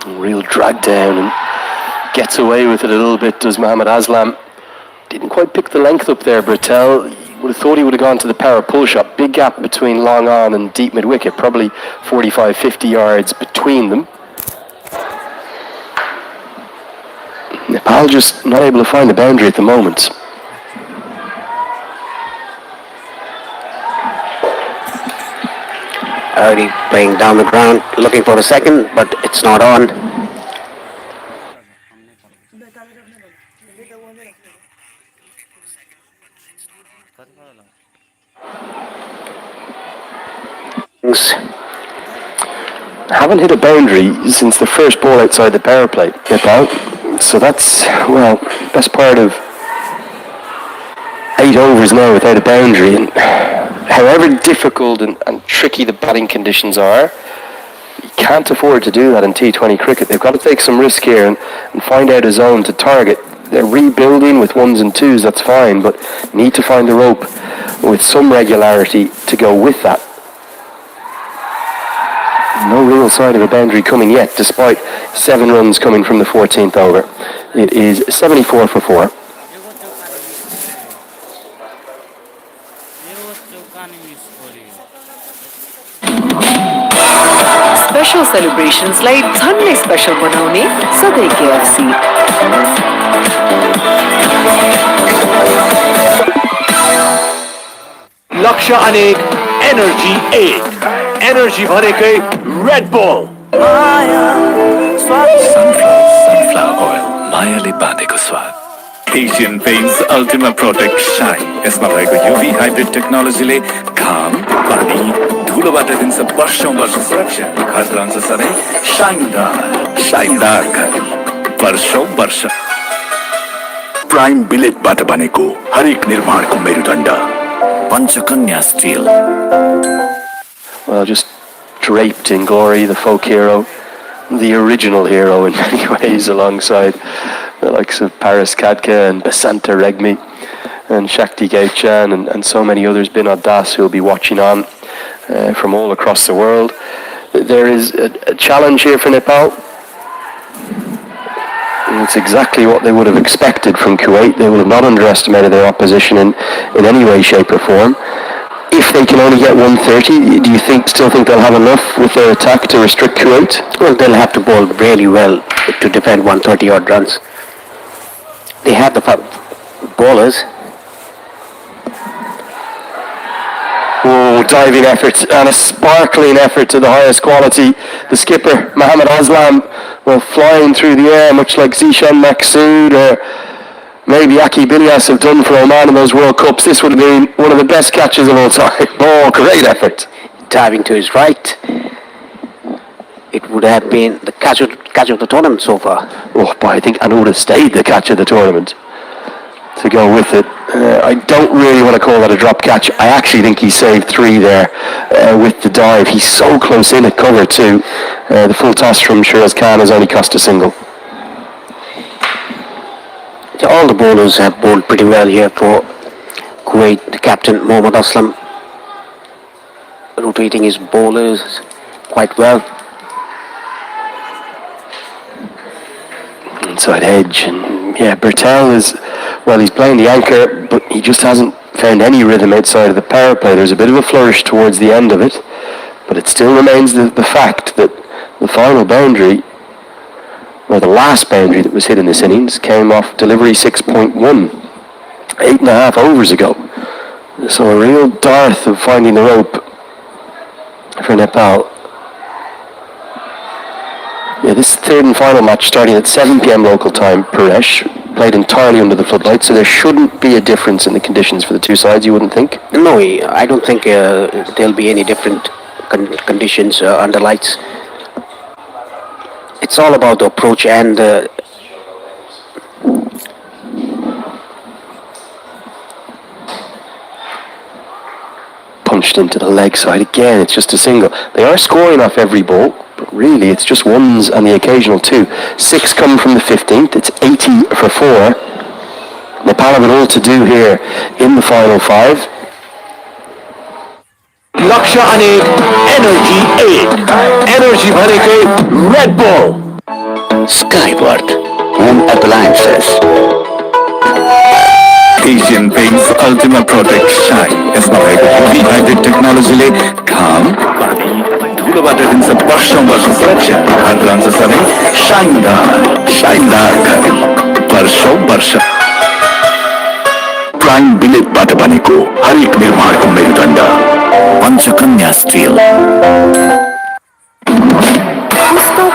Real drag down and gets away with it a little bit, does Mohammad Aslam. Didn't quite pick the length up there, Bertel. Would have thought he would have gone to the power pull shot. Big gap between long on and deep mid wicket, probably 45, 50 yards between them. Nepal just not able to find the boundary at the moment. Already playing down the ground, looking for a second, but it's not on. Haven't hit a boundary since the first ball outside the power play, Nepal. So that's, well, best part of 8 overs now without a boundary. And however difficult and tricky the batting conditions are, you can't afford to do that in T20 cricket. They've got to take some risk here and find out a zone to target. They're rebuilding with 1s and 2s, that's fine, but need to find the rope with some regularity to go with that. No real sign of a boundary coming yet, despite 7 runs coming from the 14th over. It is 74 for 4. Special celebrations like Sunday special बनाउने सधैँ KFC. लक्ष्य अनेक energy एक energy भनेकै Red bull sunflower oil मायाले बाँधेको स्वाद Asian Paints Ultima Protect Shine यसमा भएको युभी हाइब्रिड टेक्नोलोजीले घाम पानी धुलोबाट दिन्छ वर्षौं वर्ष सुरक्षा घर रहन्छ सधैँ शाइनदार घर वर्षौं वर्ष प्राइम बिलेटबाट बनेको हरेक निर्माणको मेरुदण्ड Panchakanya steel Well, just draped in glory, the folk hero, the original hero in many ways, alongside the likes of Paris Kadka and Basanta Regmi and Shakti Gaichan and so many others, Binod Das, who will be watching on from all across the world. There is a challenge here for Nepal. And it's exactly what they would have expected from Kuwait. They would have not underestimated their opposition in any way, shape or form. If they can only get 130, do you still think they'll have enough with their attack to restrict Kuwait? Well, they'll have to bowl really well to defend 130 odd runs. They have the bowlers. Oh, diving effort and a sparkling effort to the highest quality. The skipper, Mohammad Aslam, flying through the air, much like Zishan Maqsood or maybe Aki Bilias have done for Oman in those World Cups. This would have been one of the best catches of all time. Oh, great effort. Diving to his right. It would have been the catch of the tournament so far. Oh, boy, I think and would have stayed the catch of the tournament to go with it. I don't really want to call that a drop catch. I actually think he saved 3 there with the dive. He's so close in at cover too. The full toss from Shiraz Khan has only cost a single. All the bowlers have bowled pretty well here for Kuwait. The captain, Mohammad Aslam, rotating his bowlers quite well. Inside edge, and yeah, Bertel is, well, he's playing the anchor, but he just hasn't found any rhythm outside of the power play. There's a bit of a flourish towards the end of it, but it still remains the fact that the final boundary, or the last boundary that was hit in this innings, came off delivery 6.1, 8.5 overs ago. So a real dearth of finding the rope for Nepal. Yeah, this third and final match starting at 7 p.m. local time, Paresh, played entirely under the floodlights, so there shouldn't be a difference in the conditions for the two sides, you wouldn't think? No, I don't think there'll be any different conditions under lights. It's all about the approach and punched into the leg side again. It's just a single. They are scoring off every ball, but really it's just ones and the occasional 2. 6 come from the 15th. It's 80 for 4. Nepal have it all to do here in the final 5. लक्ष्य अनेक energy एक energy भनेकै Red Bull Skyward Home Appliances. Asian Paints Ultima Protect Shine यसमा भएको UV hybrid टेक्नोलोजीले घाम पानी धुलोबाट दिन्छ वर्षौं वर्ष सुरक्षा घर रहन्छ सधैँ शाइनदार घर वर्षौं वर्ष प्राइम बिलेटबाट बनेको हरेक निर्माणको मेरुदण्ड पञ्चकन्या स्टिल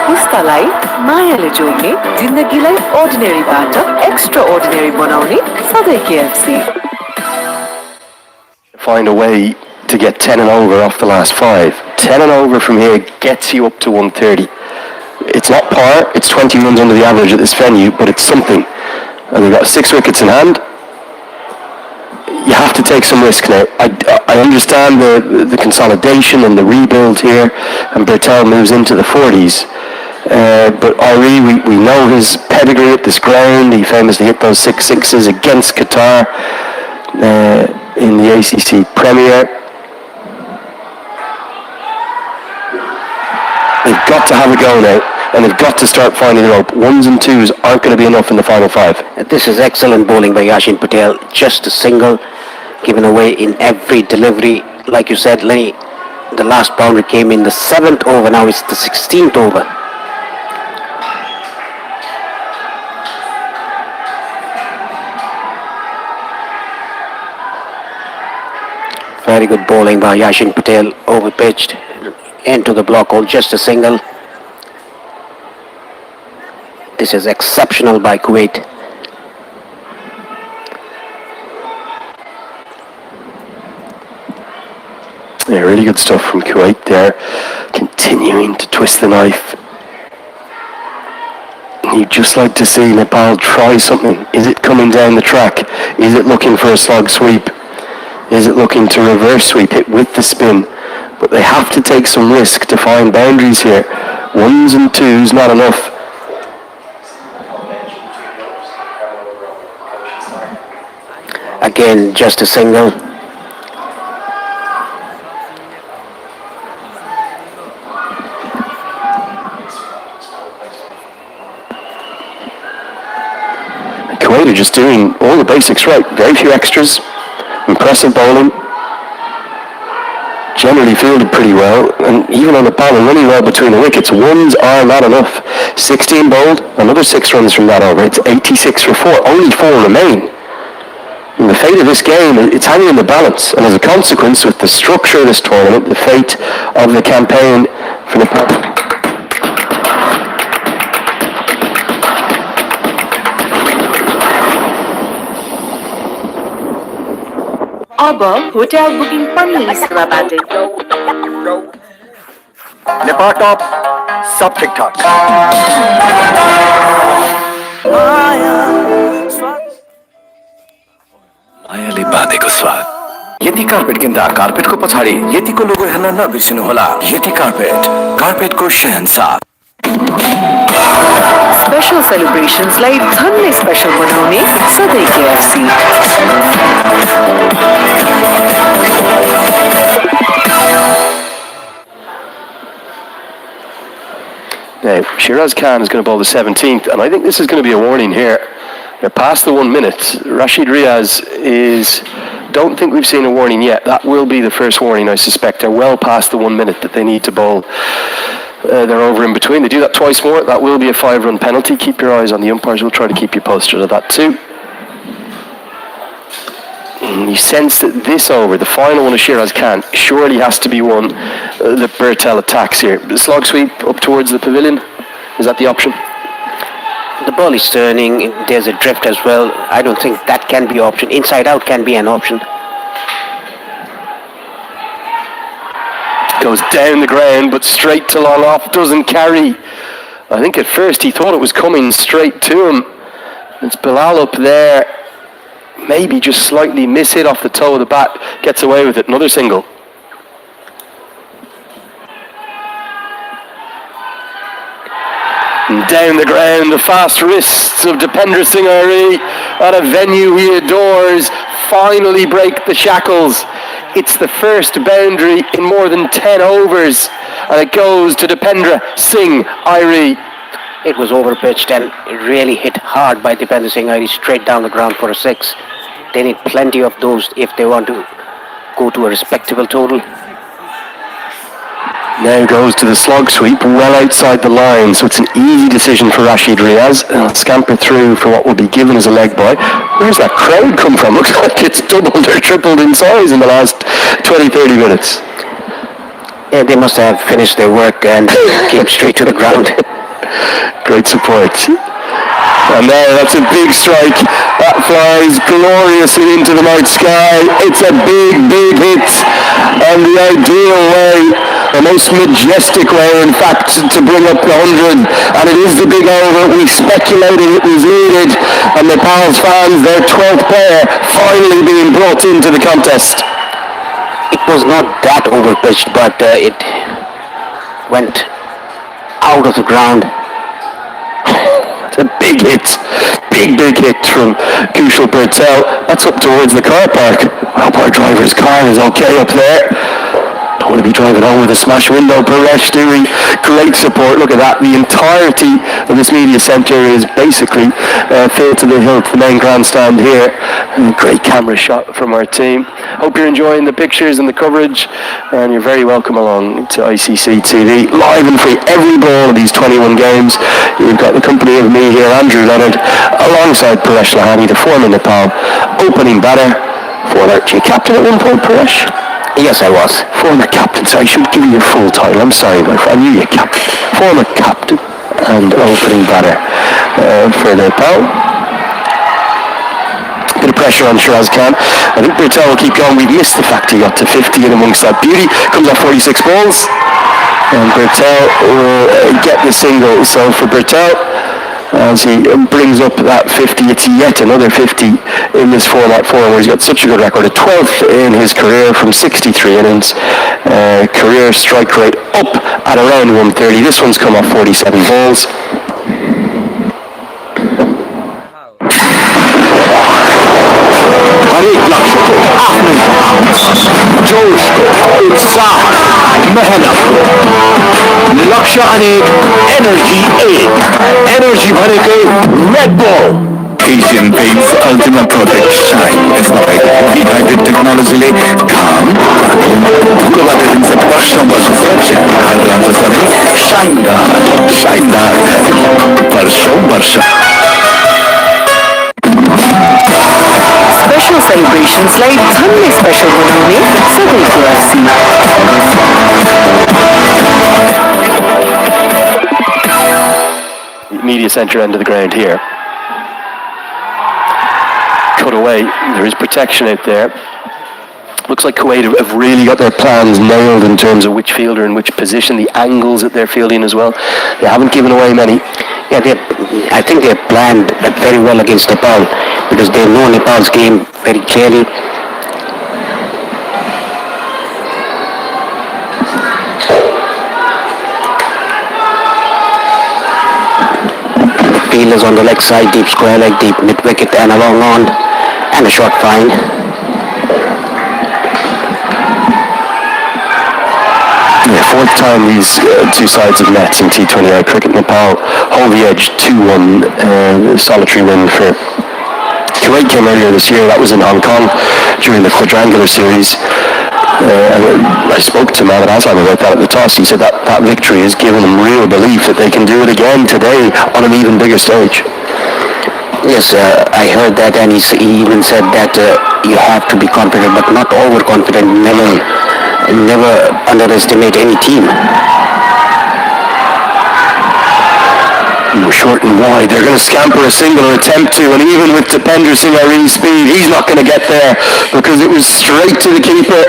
पुस्तालाई मायाले जोड्ने जिन्दगीलाई अर्डिनेरीबाट एक्स्ट्रा अर्डिनेरी बनाउने सधैँ KFC. Find a way to get 10 and over off the last 5. 10 and over from here gets you up to 130. It's not par, it's 20 runs under the average at this venue, but it's something. And they've got 6 wickets in hand. You have to take some risk now. I understand the consolidation and the rebuild here, and Bertel moves into the 40s. But Ari, we know his pedigree at this ground. He famously hit those 6 sixes against Qatar in the ACC Premier. They've got to have a go now, and they've got to start finding the rope. 1s and 2s aren't going to be enough in the final 5. this is excellent bowling by Yashin Patel. Just a single given away in every delivery. Like you said, Lenny, the last boundary came in the 7th over. Now it's the 16th over. Very good bowling by Yashin Patel, overpitched into the block hole, just a single. This is exceptional by Kuwait. Yeah, really good stuff from Kuwait there, continuing to twist the knife. You'd just like to see Nepal try something. Is it coming down the track? Is it looking for a slog sweep? Is it looking to reverse sweep it with the spin? But they have to take some risk to find boundaries here. Ones and twos, not enough. Again, just a single. Kuwait are just doing all the basics right. Very few extras. Impressive bowling. Generally fielded pretty well. And even on the ball and running well between the wickets. Ones are not enough. 16 bowled. Another 6 runs from that over. It's 86 for 4. Only 4 remain. And the fate of this game, it's hanging in the balance. And as a consequence, with the structure of this tournament, the fate of the campaign for Nepal. अब hotel booking पनि सेवाबाट Nepal top सब ठीक ठाक मायाले बाँधेको स्वाद यति carpet किन्दा कार्पेटको पछाडि यतिको लोगो हेर्न नबिर्सिनुहोला। यति कार्पेटको शहंशाह। स्पेशल सेलिब्रेशन्सलाई झन्नै स्पेशल बनाउने सधैँ KFC. Now, Shiraz Khan is going to bowl the 17th, and I think this is going to be a warning here. They're past the 1 minute. Rashid Riaz is... Don't think we've seen a warning yet. That will be the first warning, I suspect. They're well past the 1 minute that they need to bowl. They're over in between. They do that twice more. That will be a 5-run penalty. Keep your eyes on the umpires. We'll try to keep you posted of that too. You sense that this over, the final one of Shiraz Khan, surely has to be one that Bertel attacks here. The slog sweep up towards the pavilion, is that the option? The ball is turning, there's a drift as well. I don't think that can be an option. Inside out can be an option. Goes down the ground, but straight to long off, doesn't carry. I think at first he thought it was coming straight to him. It's Bilal up there. Maybe just slightly miss-hit off the toe of the bat. Gets away with it. Another single. And down the ground, the fast wrists of Dipender Singh Ari at a venue he adores finally break the shackles. It's the first boundary in more than 10 overs, and it goes to Dipender Singh Ari. It was overpitched and it really hit hard by Dipender Singh Ari straight down the ground for a 6. They need plenty of those if they want to go to a respectable total. Now goes to the slog sweep, well outside the line, so it's an easy decision for Rashid Riaz. And it'll scamper through for what will be given as a leg bye. Where's that crowd come from? Looks like it's doubled or tripled in size in the last 20-30 minutes. Yeah, they must have finished their work and came straight to the ground. Great support. And there, that's a big strike. That flies gloriously into the night sky. It's a big, big hit. And the ideal way, the most majestic way, in fact, to bring up the 100. And it is the big over. We speculated it was needed. And Nepal's fans, their 12th player, finally being brought into the contest. It was not that overpitched, but it went out of the ground. A big hit from Kushal Bertel. That's up towards the car park. I hope our driver's car is okay up there. Don't want to be driving home with a smash window. Paresh doing great support. Look at that. The entirety of this media centre is basically filled to the hilt. The main grandstand here. And a great camera shot from our team. Hope you're enjoying the pictures and the coverage. And you're very welcome along to ICC TV. Live and free every ball of these 21 games. You've got the company of me here, Andrew Leonard, alongside Paresh Lahani, the former Nepal opening batter. Former, you captain at one point, Paresh? Yes, I was. Former captain, so I should give you your full title. I'm sorry, my friend. I knew you captain. Former captain and opening batter for Nepal. Bit of pressure on Shiraz Khan. I think Bertel will keep going. We've missed the fact he got to 50 in amongst that beauty. Comes off 46 balls. And Bertel will get the single. So for Bertel, as he brings up that 50, it's yet another 50 in this format for him, where he's got such a good record. A 12th in his career from 63 innings. Career strike rate up at around 130. This one's come off 47 balls. हरेक लक्ष्य को आफ्नै जोशको उत्साह मेहनत लक्ष्य अनेक energy एक energy भनेकै रेड बल Asian Paints Ultimate Protect Shine Innovative United Technology काम धुलोबाट दिन्छ वर्षौंवर्ष सुरक्षा हालको सबै शाइनदार वर्षौंवर्ष Special celebrations like Sunday special बनाउने सबैको आसी Media centre end of the ground here. Cut away. There is protection out there. Looks like Kuwait have really got their plans nailed in terms of which fielder in which position, the angles that they're fielding as well. They haven't given away many. Yeah, I think they planned very well against Nepal because they know Nepal's game very clearly. Fielders on the leg side, deep square leg, deep mid wicket, and a long on, and a short fine. Yeah, fourth time these two sides have met in T20 cricket. Nepal hold the edge 2-1, solitary win for Kuwait came earlier this year. That was in Hong Kong during the quadrangular series. And I spoke to Mohamed Aslam about that at the toss. He said that victory has given them real belief that they can do it again today on an even bigger stage. Yes, I heard that, and he even said that you have to be confident, but not overconfident. Never underestimate any team. Short and wide. They're going to scamper a single or attempt to, and even with Dipender Singh Ari's speed, he's not going to get there because it was straight to the keeper.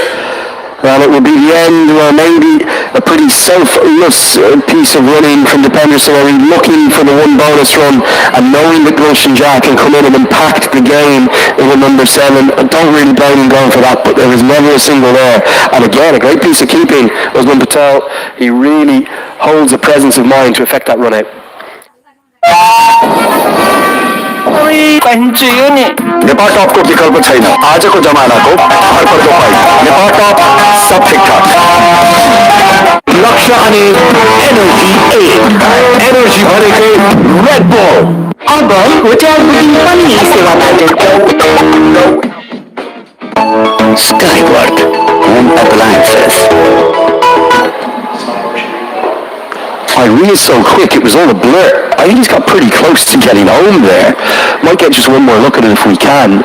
And it will be the end, well, maybe a pretty selfless piece of running from Dipender Singh Ari, looking for the one bonus run and knowing that Gulshan Jah can come in and impact the game in a number 7. I don't really blame him going for that, but there was never a single there. And again, a great piece of keeping. Usman Patel, he really holds a presence of mind to effect that run out. Nepal टपको विकल्प छैन आजको जमानाको भरपर्दो पाइ नेपाल टप सब ठिकठाक लक्ष्य अनि energy एक energy भनेकै रेड बल अब होटल बुकिङ पनि सेवाबाट Skyward Home Appliances. Irene is so quick, it was all a blur. I think he's got pretty close to getting home there. Might get just one more look at it if we can.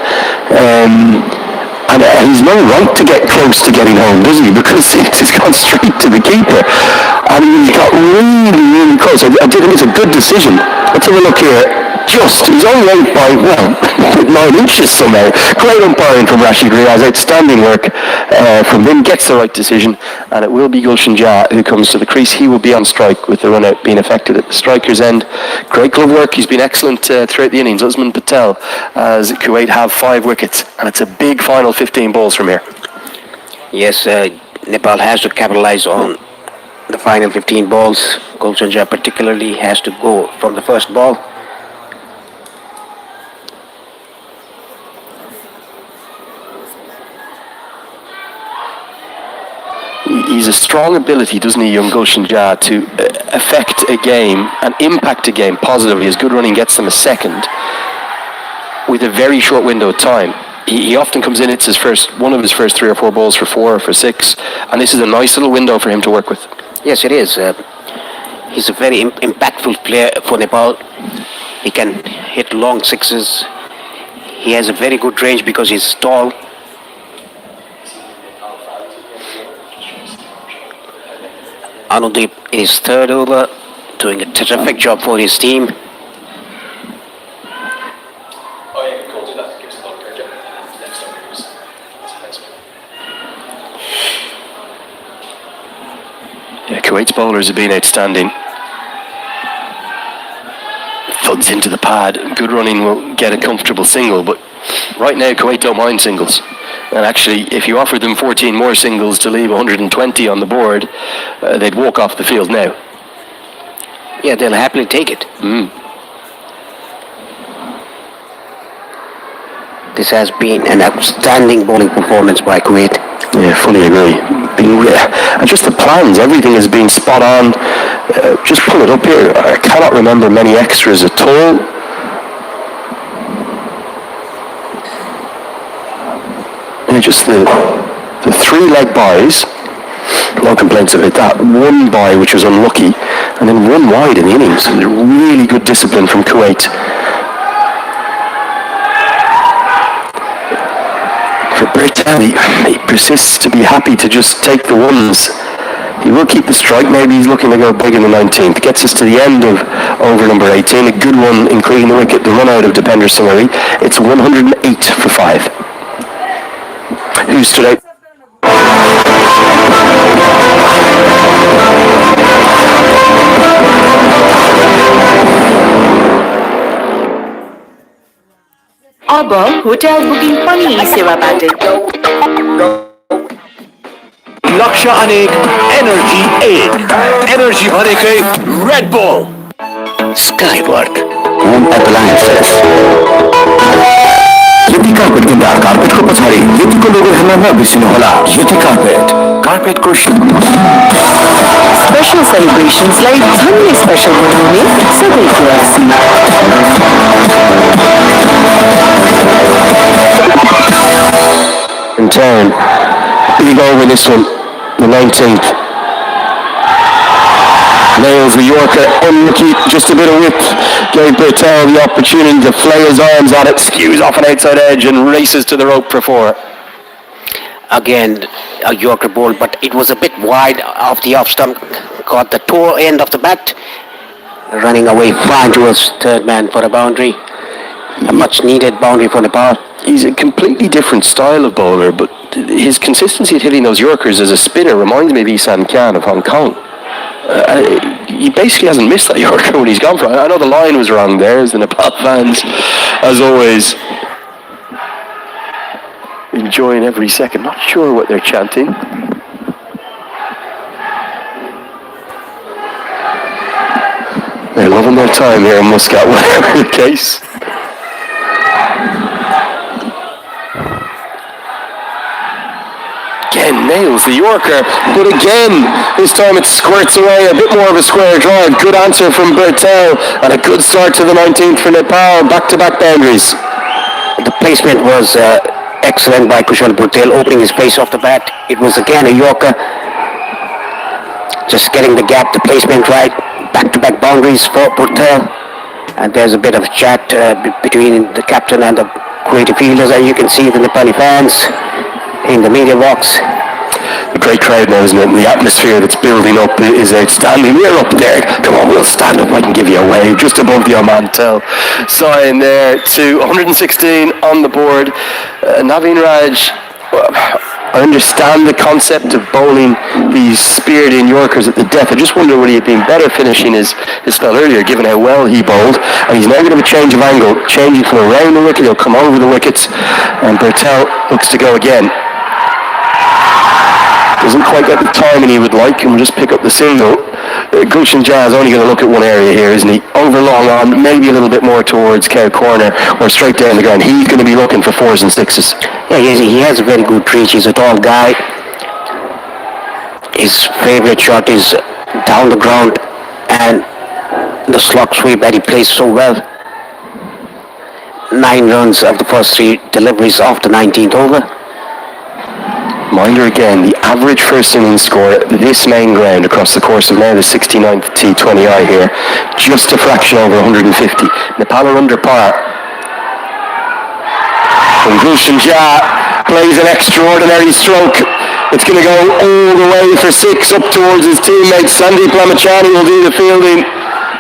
And he's no right to get close to getting home, does he? Because it's gone straight to the keeper. And he got really, really close. I did think it's a good decision. Let's have a look here. He's only out by, 9 inches somehow. Great umpiring from Rashid Riaz. Outstanding work from him. Gets the right decision. And it will be Gulshan Jah who comes to the crease. He will be on strike with the run out being effected at the striker's end. Great glove work. He's been excellent throughout the innings. Usman Patel, as Kuwait have 5 wickets. And it's a big final 15 balls from here. Yes, Nepal has to capitalize on the final 15 balls. Gulshan Jah particularly has to go from the first ball. He's a strong ability, doesn't he, young Gulshan Jah, to affect a game and impact a game positively. His good running gets them a second with a very short window of time. He often comes in, it's one of his first 3 or 4 balls for 4 or for 6, and this is a nice little window for him to work with. Yes, it is. He's a very impactful player for Nepal. He can hit long sixes. He has a very good range because he's tall. Anudeep is third over, doing a terrific job for his team. Yeah, Kuwait's bowlers have been outstanding. Thuds into the pad. Good running will get a comfortable single, but right now Kuwait don't mind singles. And actually, if you offered them 14 more singles to leave 120 on the board, they'd walk off the field now. Yeah, they'll happily take it. This has been an outstanding bowling performance by Kuwait. Yeah, fully agree. And just the plans, everything has been spot on. Just pull it up here. I cannot remember many extras at all. And just the three-leg buys, no complaints about that. One buy which was unlucky, and then one wide in the innings. Really good discipline from Kuwait. For Bertel, he persists to be happy to just take the ones. He will keep the strike. Maybe he's looking to go big in the 19th. Gets us to the end of over number 18. A good one, including the wicket, the run out of Dipender Singh. It's 108 for 5. Who's stood out? अब hotel booking पनि यी सेवाबाट लक्ष्य अनेक energy 8 energy भनेकै Red bull Skywork Home Appliances यति carpet किन्दा कार्पेटको पछाडि यतिको लोगो हेर्न नबिर्सिनुहोला यति कार्पेटको स्पेशल सेलिब्रेशन्सलाई झन्डै स्पेशल बनाउने सबै KFC In town. Big over this one, the 19th. Nails the Yorker, unlucky, just a bit of width. Gave Bertel the opportunity to flay his arms at it, skews off an outside edge and races to the rope for 4. Again, a Yorker ball, but it was a bit wide off the off stump. Got the toe end of the bat. Running away fine towards third man for a boundary. A much needed boundary for Nepal. He's a completely different style of bowler, but his consistency at hitting those Yorkers as a spinner reminds me of Isan Khan of Hong Kong. He basically hasn't missed that Yorker when he's gone for it. I know the line was wrong there, as the Nepal fans, as always, enjoying every second. Not sure what they're chanting. They're loving their time here in Muscat, whatever the case. Again, nails the Yorker, but again, this time it squirts away, a bit more of a square drive. Good answer from Bertel, and a good start to the 19th for Nepal, back-to-back boundaries. The placement was excellent by Kushal Bhutel, opening his face off the bat. It was again a Yorker. Just getting the gap, the placement right. Back-to-back boundaries for Bhutel. And there's a bit of chat between the captain and the Kuwaiti fielders, and you can see the Nepali fans in the media box. A great crowd now, isn't it? And the atmosphere that's building up is outstanding. We're up there. Come on, we'll stand up. I can give you a wave. Just above the Omantel sign there to 116 on the board. Naveen Raj, I understand the concept of bowling these speared in Yorkers at the death. I just wonder would he have been better finishing his spell earlier, given how well he bowled. And he's now going to have a change of angle, changing from around the wicket. He'll come over the wickets, and Bertel looks to go again. Doesn't quite get the timing he would like, and we'll just pick up the single. Gulshan Jha is only going to look at one area here, isn't he? Over long on, maybe a little bit more towards Cow Corner, or straight down the ground. He's going to be looking for 4s and 6s. Yeah, he has a very good reach. He's a tall guy. His favourite shot is down the ground, and the slog sweep that he plays so well. 9 runs of the first 3 deliveries of the 19th over. Reminder again, the average first innings score at this main ground across the course of now the 69th T20I here, just a fraction over 150. Nepal are under par. And Gulshan Jha plays an extraordinary stroke. It's going to go all the way for 6 up towards his teammate. Sandeep Lamachani will do the fielding.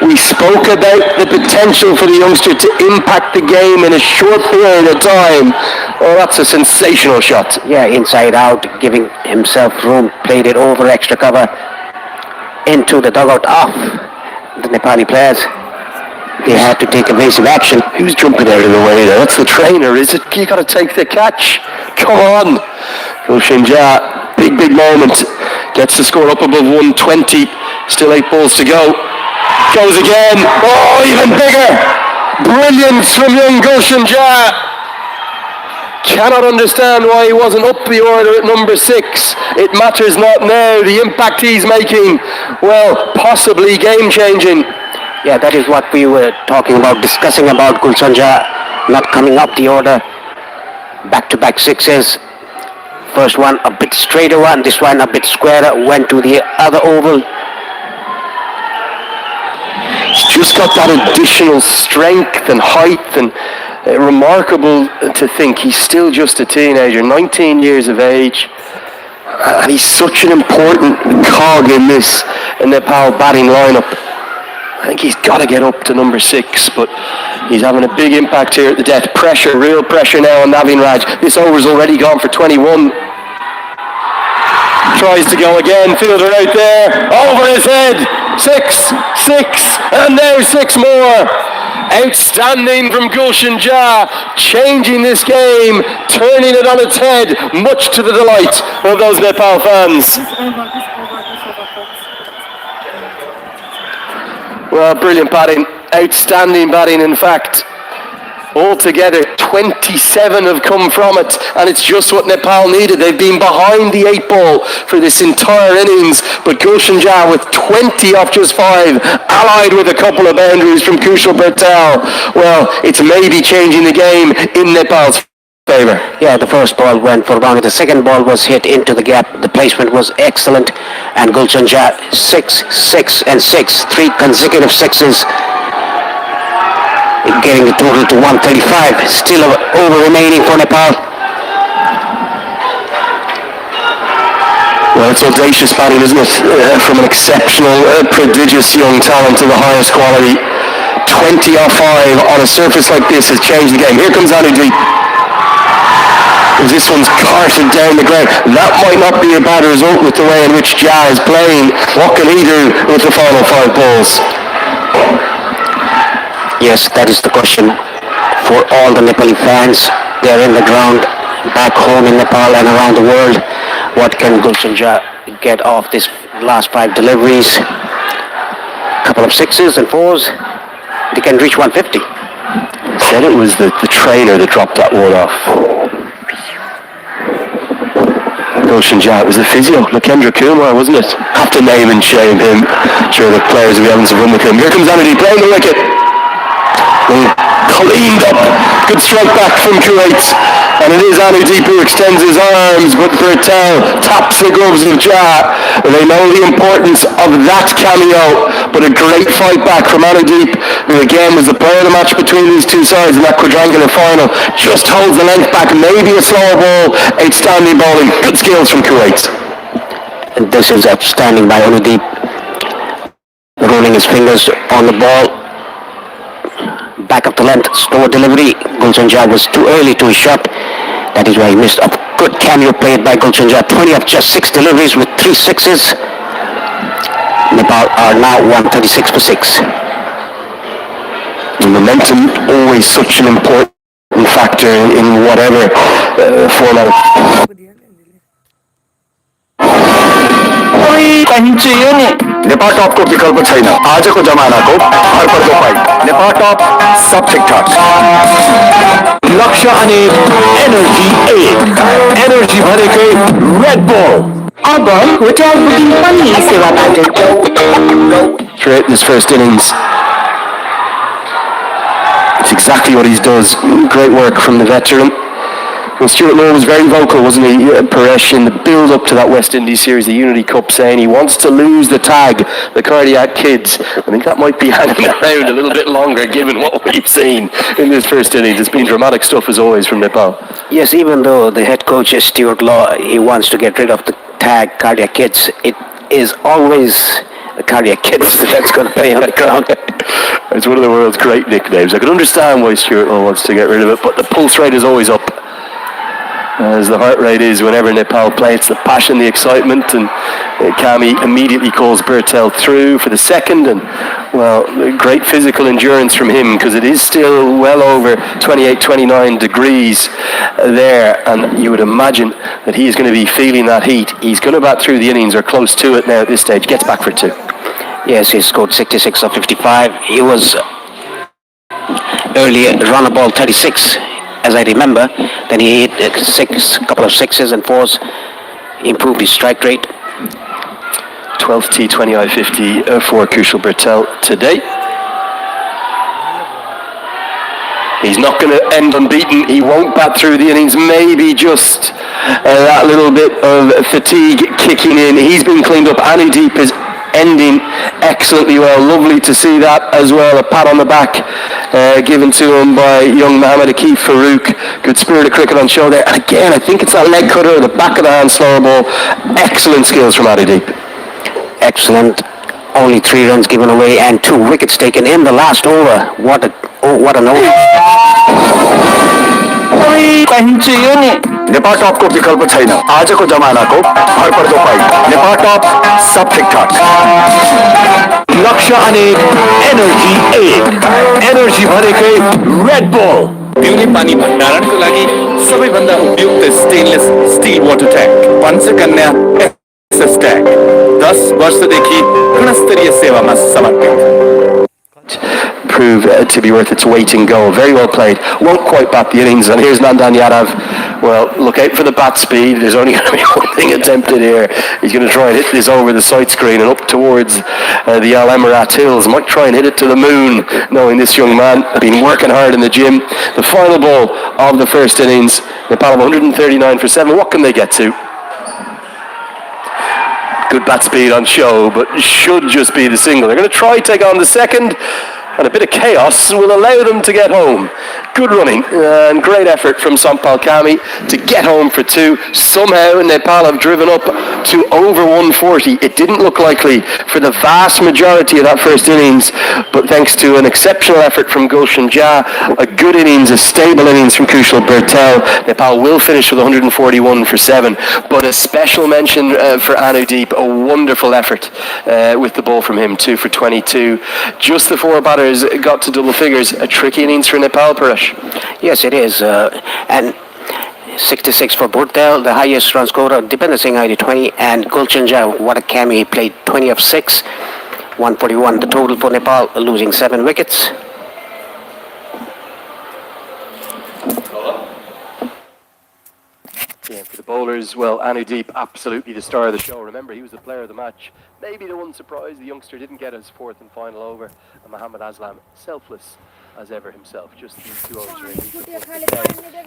We spoke about the potential for the youngster to impact the game in a short period of time. Oh, that's a sensational shot. Yeah, inside out, giving himself room, played it over extra cover into the dugout of the Nepali players. They had to take evasive action. Who's jumping out of the way there? That's the trainer, is it? You got to take the catch. Come on. Gulshan Jha, big moment. Gets the score up above 120. Still 8 balls to go. Goes again. Oh, even bigger. Brilliance from young Gulshan Jha. Cannot understand why he wasn't up the order at number 6. It matters not now. The impact he's making, well, possibly game-changing. Yeah, that is what we were talking about, discussing about Gulshan Jha not coming up the order. Back-to-back sixes. First one a bit straighter one, this one a bit squarer, went to the other oval. He's just got that additional strength and height, and remarkable to think he's still just a teenager, 19 years of age, and he's such an important cog in this Nepal batting lineup. I think he's got to get up to number 6, but he's having a big impact here at the death. Pressure, real pressure now on Navin Raj. This over's already gone for 21. Tries to go again, fielder out there, over his head. 6, and now 6 more. Outstanding from Gulshan Jha, changing this game, turning it on its head, much to the delight of those Nepal fans. Well, brilliant batting, outstanding batting in fact. Altogether, 27 have come from it, and it's just what Nepal needed. They've been behind the 8 ball for this entire innings, but Gulshan Jha with 20 off just 5, allied with a couple of boundaries from Kushal Patel. Well, it's maybe changing the game in Nepal's favour. Yeah, the first ball went for boundary. The second ball was hit into the gap. The placement was excellent, and Gulshan Jha 6, 6 and 6, 3 consecutive sixes, getting the total to 135. Still over remaining for Nepal. Well, it's audacious batting, isn't it? From an exceptional, prodigious young talent to the highest quality. 20 off 5 on a surface like this has changed the game. Here comes Anudeep. This one's carted down the ground. That might not be a bad result with the way in which Jha is playing. What can he do with the final 5 balls? Yes, that is the question for all the Nepali fans. They're in the ground, back home in Nepal and around the world. What can Gulshan Jha get off this last 5 deliveries? Couple of 6s and 4s. They can reach 150. Said it was the trainer that dropped that one off. Gulshan Jha, it was the physio, Lakendra Kumar, wasn't it? Have to name and shame him. Sure, the players will be having some fun with him. Here comes Andy playing the wicket. Cleaned up. Good strike back from Kuwait. And it is Anudeep who extends his arms, but Patel taps the gloves of Jha. They know the importance of that cameo, but a great fight back from Anudeep, who again was the player of the match between these two sides in that quadrangular final. Just holds the length back, maybe a slower ball. Outstanding bowling. Good skills from Kuwait. And this is outstanding by Anudeep. Rolling his fingers on the ball. Back of the length, slow delivery. Gulshan Jha was too early to his shot. That is why he missed. A good cameo played by Gulshan Jha. 20 of just 6 deliveries with 3 sixes. Nepal are now 136 for 6. The momentum always such an important factor in whatever format. Nepal टपको विकल्प छैन आजको जमानाको हरपर्दो पाइ नेपाल टप सब ठिकठाक लक्ष्य अनि energy 8 energy भनेकै Red bull अब hotel booking पनि सेवाबाट Throughout this first innings, it's exactly what he does. Great work from the veteran. Well, Stuart Law was very vocal, wasn't he, Paresh, in the build-up to that West Indies series, the Unity Cup, saying he wants to lose the tag, the cardiac kids. I think that might be hanging around a little bit longer, given what we've seen in this first innings. It's been dramatic stuff, as always, from Nepal. Yes, even though the head coach is Stuart Law, he wants to get rid of the tag cardiac kids, it is always the cardiac kids that's going to play on the ground. It's one of the world's great nicknames. I can understand why Stuart Law wants to get rid of it, but the pulse rate is always up, as the heart rate is whenever Nepal play. It's the passion, the excitement, and Kami immediately calls Bertel through for the second, and well, great physical endurance from him, because it is still well over 28, 29 degrees there, and you would imagine that he is going to be feeling that heat. He's going to bat through the innings, or close to it now at this stage. Gets back for two. Yes, he scored 66 of 55. He was earlier run a ball 36, as I remember. Then he hit a couple of sixes and fours, improved his strike rate. 12th T20 I-50 for Kushal Bertel today. He's not going to end unbeaten. He won't bat through the innings. Maybe just that little bit of fatigue kicking in. He's been cleaned up. Anudeep is ending excellently well. Lovely to see that as well. A pat on the back given to him by young Mohammed Akif Farouk. Good spirit of cricket on show there. And again, I think it's that leg cutter, the back of the hand slower ball. Excellent skills from Anudeep. Excellent. Only 3 runs given away and 2 wickets taken in the last over. What an over. Nepal top को विकल्प छैन आजको जमानाको भरपर्दो पाइ Nepal top सब ठिकठाक लक्ष्य अनेक energy 1 energy भनेकै रेड बुल पिउने पानी भण्डारणको लागि सबैभन्दा उपयुक्त stainless steel water tank Panchakanya SS tank 10 वर्षदेखि गुणस्तरीय सेवामा समर्पित. Prove to be worth its weight in gold. Very well played. Won't quite bat the innings. And here's Nandan Yadav. Well, look out for the bat speed. There's only going to be one thing attempted here. He's going to try and hit this over the sight screen and up towards the Al Emirat Hills. Might try and hit it to the moon, knowing this young man has been working hard in the gym. The final ball of the first innings. Nepal have 139 for 7. What can they get to? Good bat speed on show, but should just be the single. They're going to try take on the second, and a bit of chaos will allow them to get home. Good running and great effort from Sampal Kami to get home for 2. Somehow Nepal have driven up to over 140. It didn't look likely for the vast majority of that first innings, but thanks to an exceptional effort from Gulshan Jha, a good innings, a stable innings from Kushal Bertel, Nepal will finish with 141 for 7. But a special mention for Anudeep, a wonderful effort with the ball from him, 2 for 22. Just the 4 batters got to double figures. A tricky innings for Nepal, Paresh. Yes, it is. And 66 for Burtel, the highest run scorer. Dipender Singh ID 20, and Gulshan Jha, what a cameo. He played 20 of 6, 141 the total for Nepal, losing 7 wickets. Yeah, for the bowlers, well, Anudeep, absolutely the star of the show. Remember, he was the player of the match. Maybe the one surprise the youngster didn't get his 4th and final over. And Mohammad Aslam, selfless as ever himself. Just these 2 overs are indeed.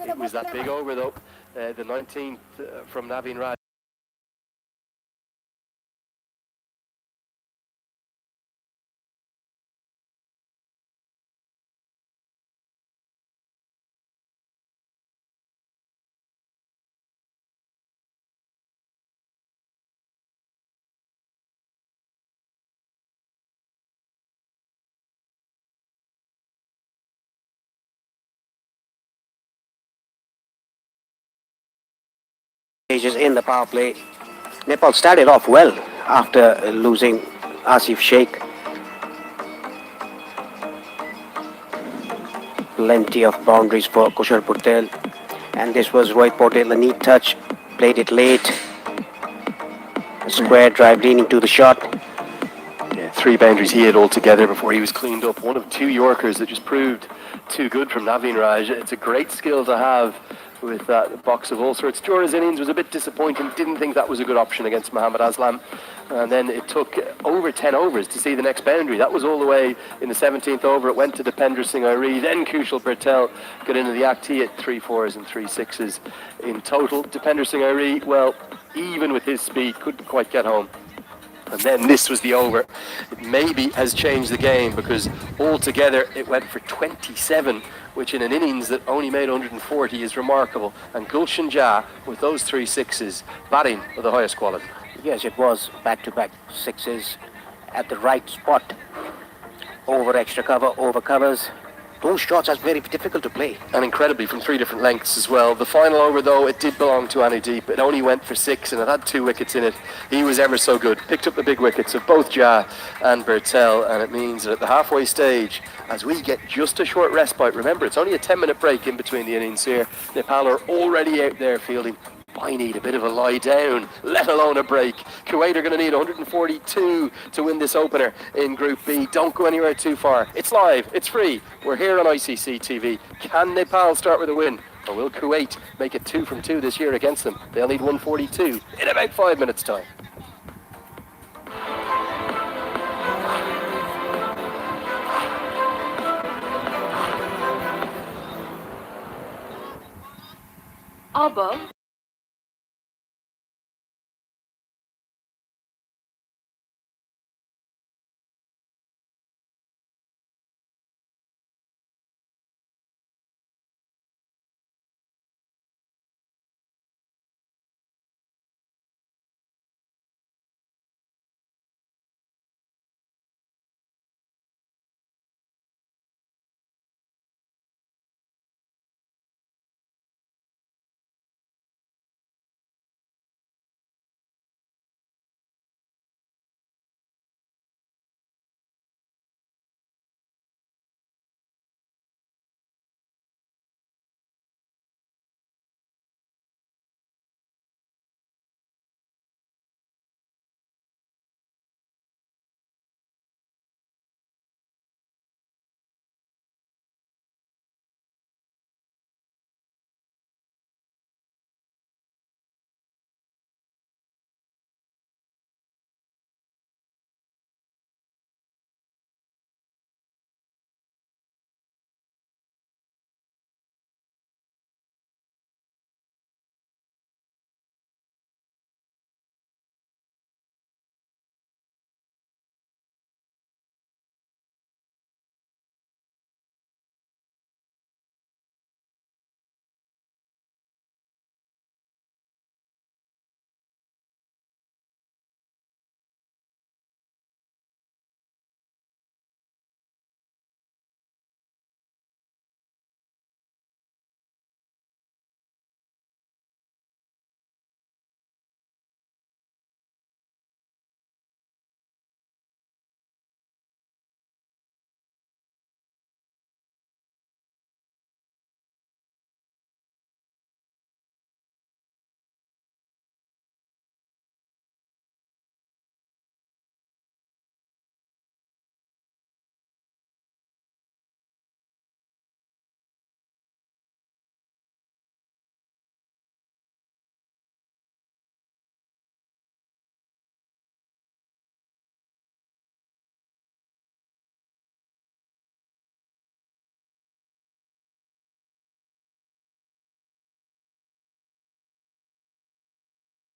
It was that big over, though. The 19th from Naveen Raj. Stages in the power play. Nepal started off well after losing Asif Sheikh. Plenty of boundaries for Kushal Bertel, and this was Rohit Patel, a neat touch, played it late. A square drive leaning to the shot. Yeah, 3 boundaries he had altogether before he was cleaned up. One of 2 Yorkers that just proved too good from Naveen Raj. It's a great skill to have with that box of all sorts. Jora's innings was a bit disappointing. Didn't think that was a good option against Mohammad Aslam. And then it took over 10 overs to see the next boundary. That was all the way in the 17th over. It went to Dipender Singh Airi. Then Kushal Patel got into the act. He hit 3 4s and 3 6s in total. Dipender Singh Airi, well, even with his speed, couldn't quite get home. And then this was the over. It maybe has changed the game because altogether it went for 27, which in an innings that only made 140 is remarkable. And Gulshan Jah, with those 3 6s, batting of the highest quality. Yes, it was back-to-back sixes at the right spot. Over extra cover, over covers. Those shots are very difficult to play. And incredibly from 3 different lengths as well. The final over, though, it did belong to Anudeep. It only went for 6 and it had 2 wickets in it. He was ever so good. Picked up the big wickets of both Jah and Bertel, and it means that at the halfway stage, as we get just a short respite, remember it's only a 10-minute break in between the innings here. Nepal are already out there fielding. I need a bit of a lie down, let alone a break. Kuwait are going to need 142 to win this opener in Group B. Don't go anywhere too far. It's live, it's free. We're here on ICC TV. Can Nepal start with a win? Or will Kuwait make it 2 from 2 this year against them? They'll need 142 in about 5 minutes' time. अब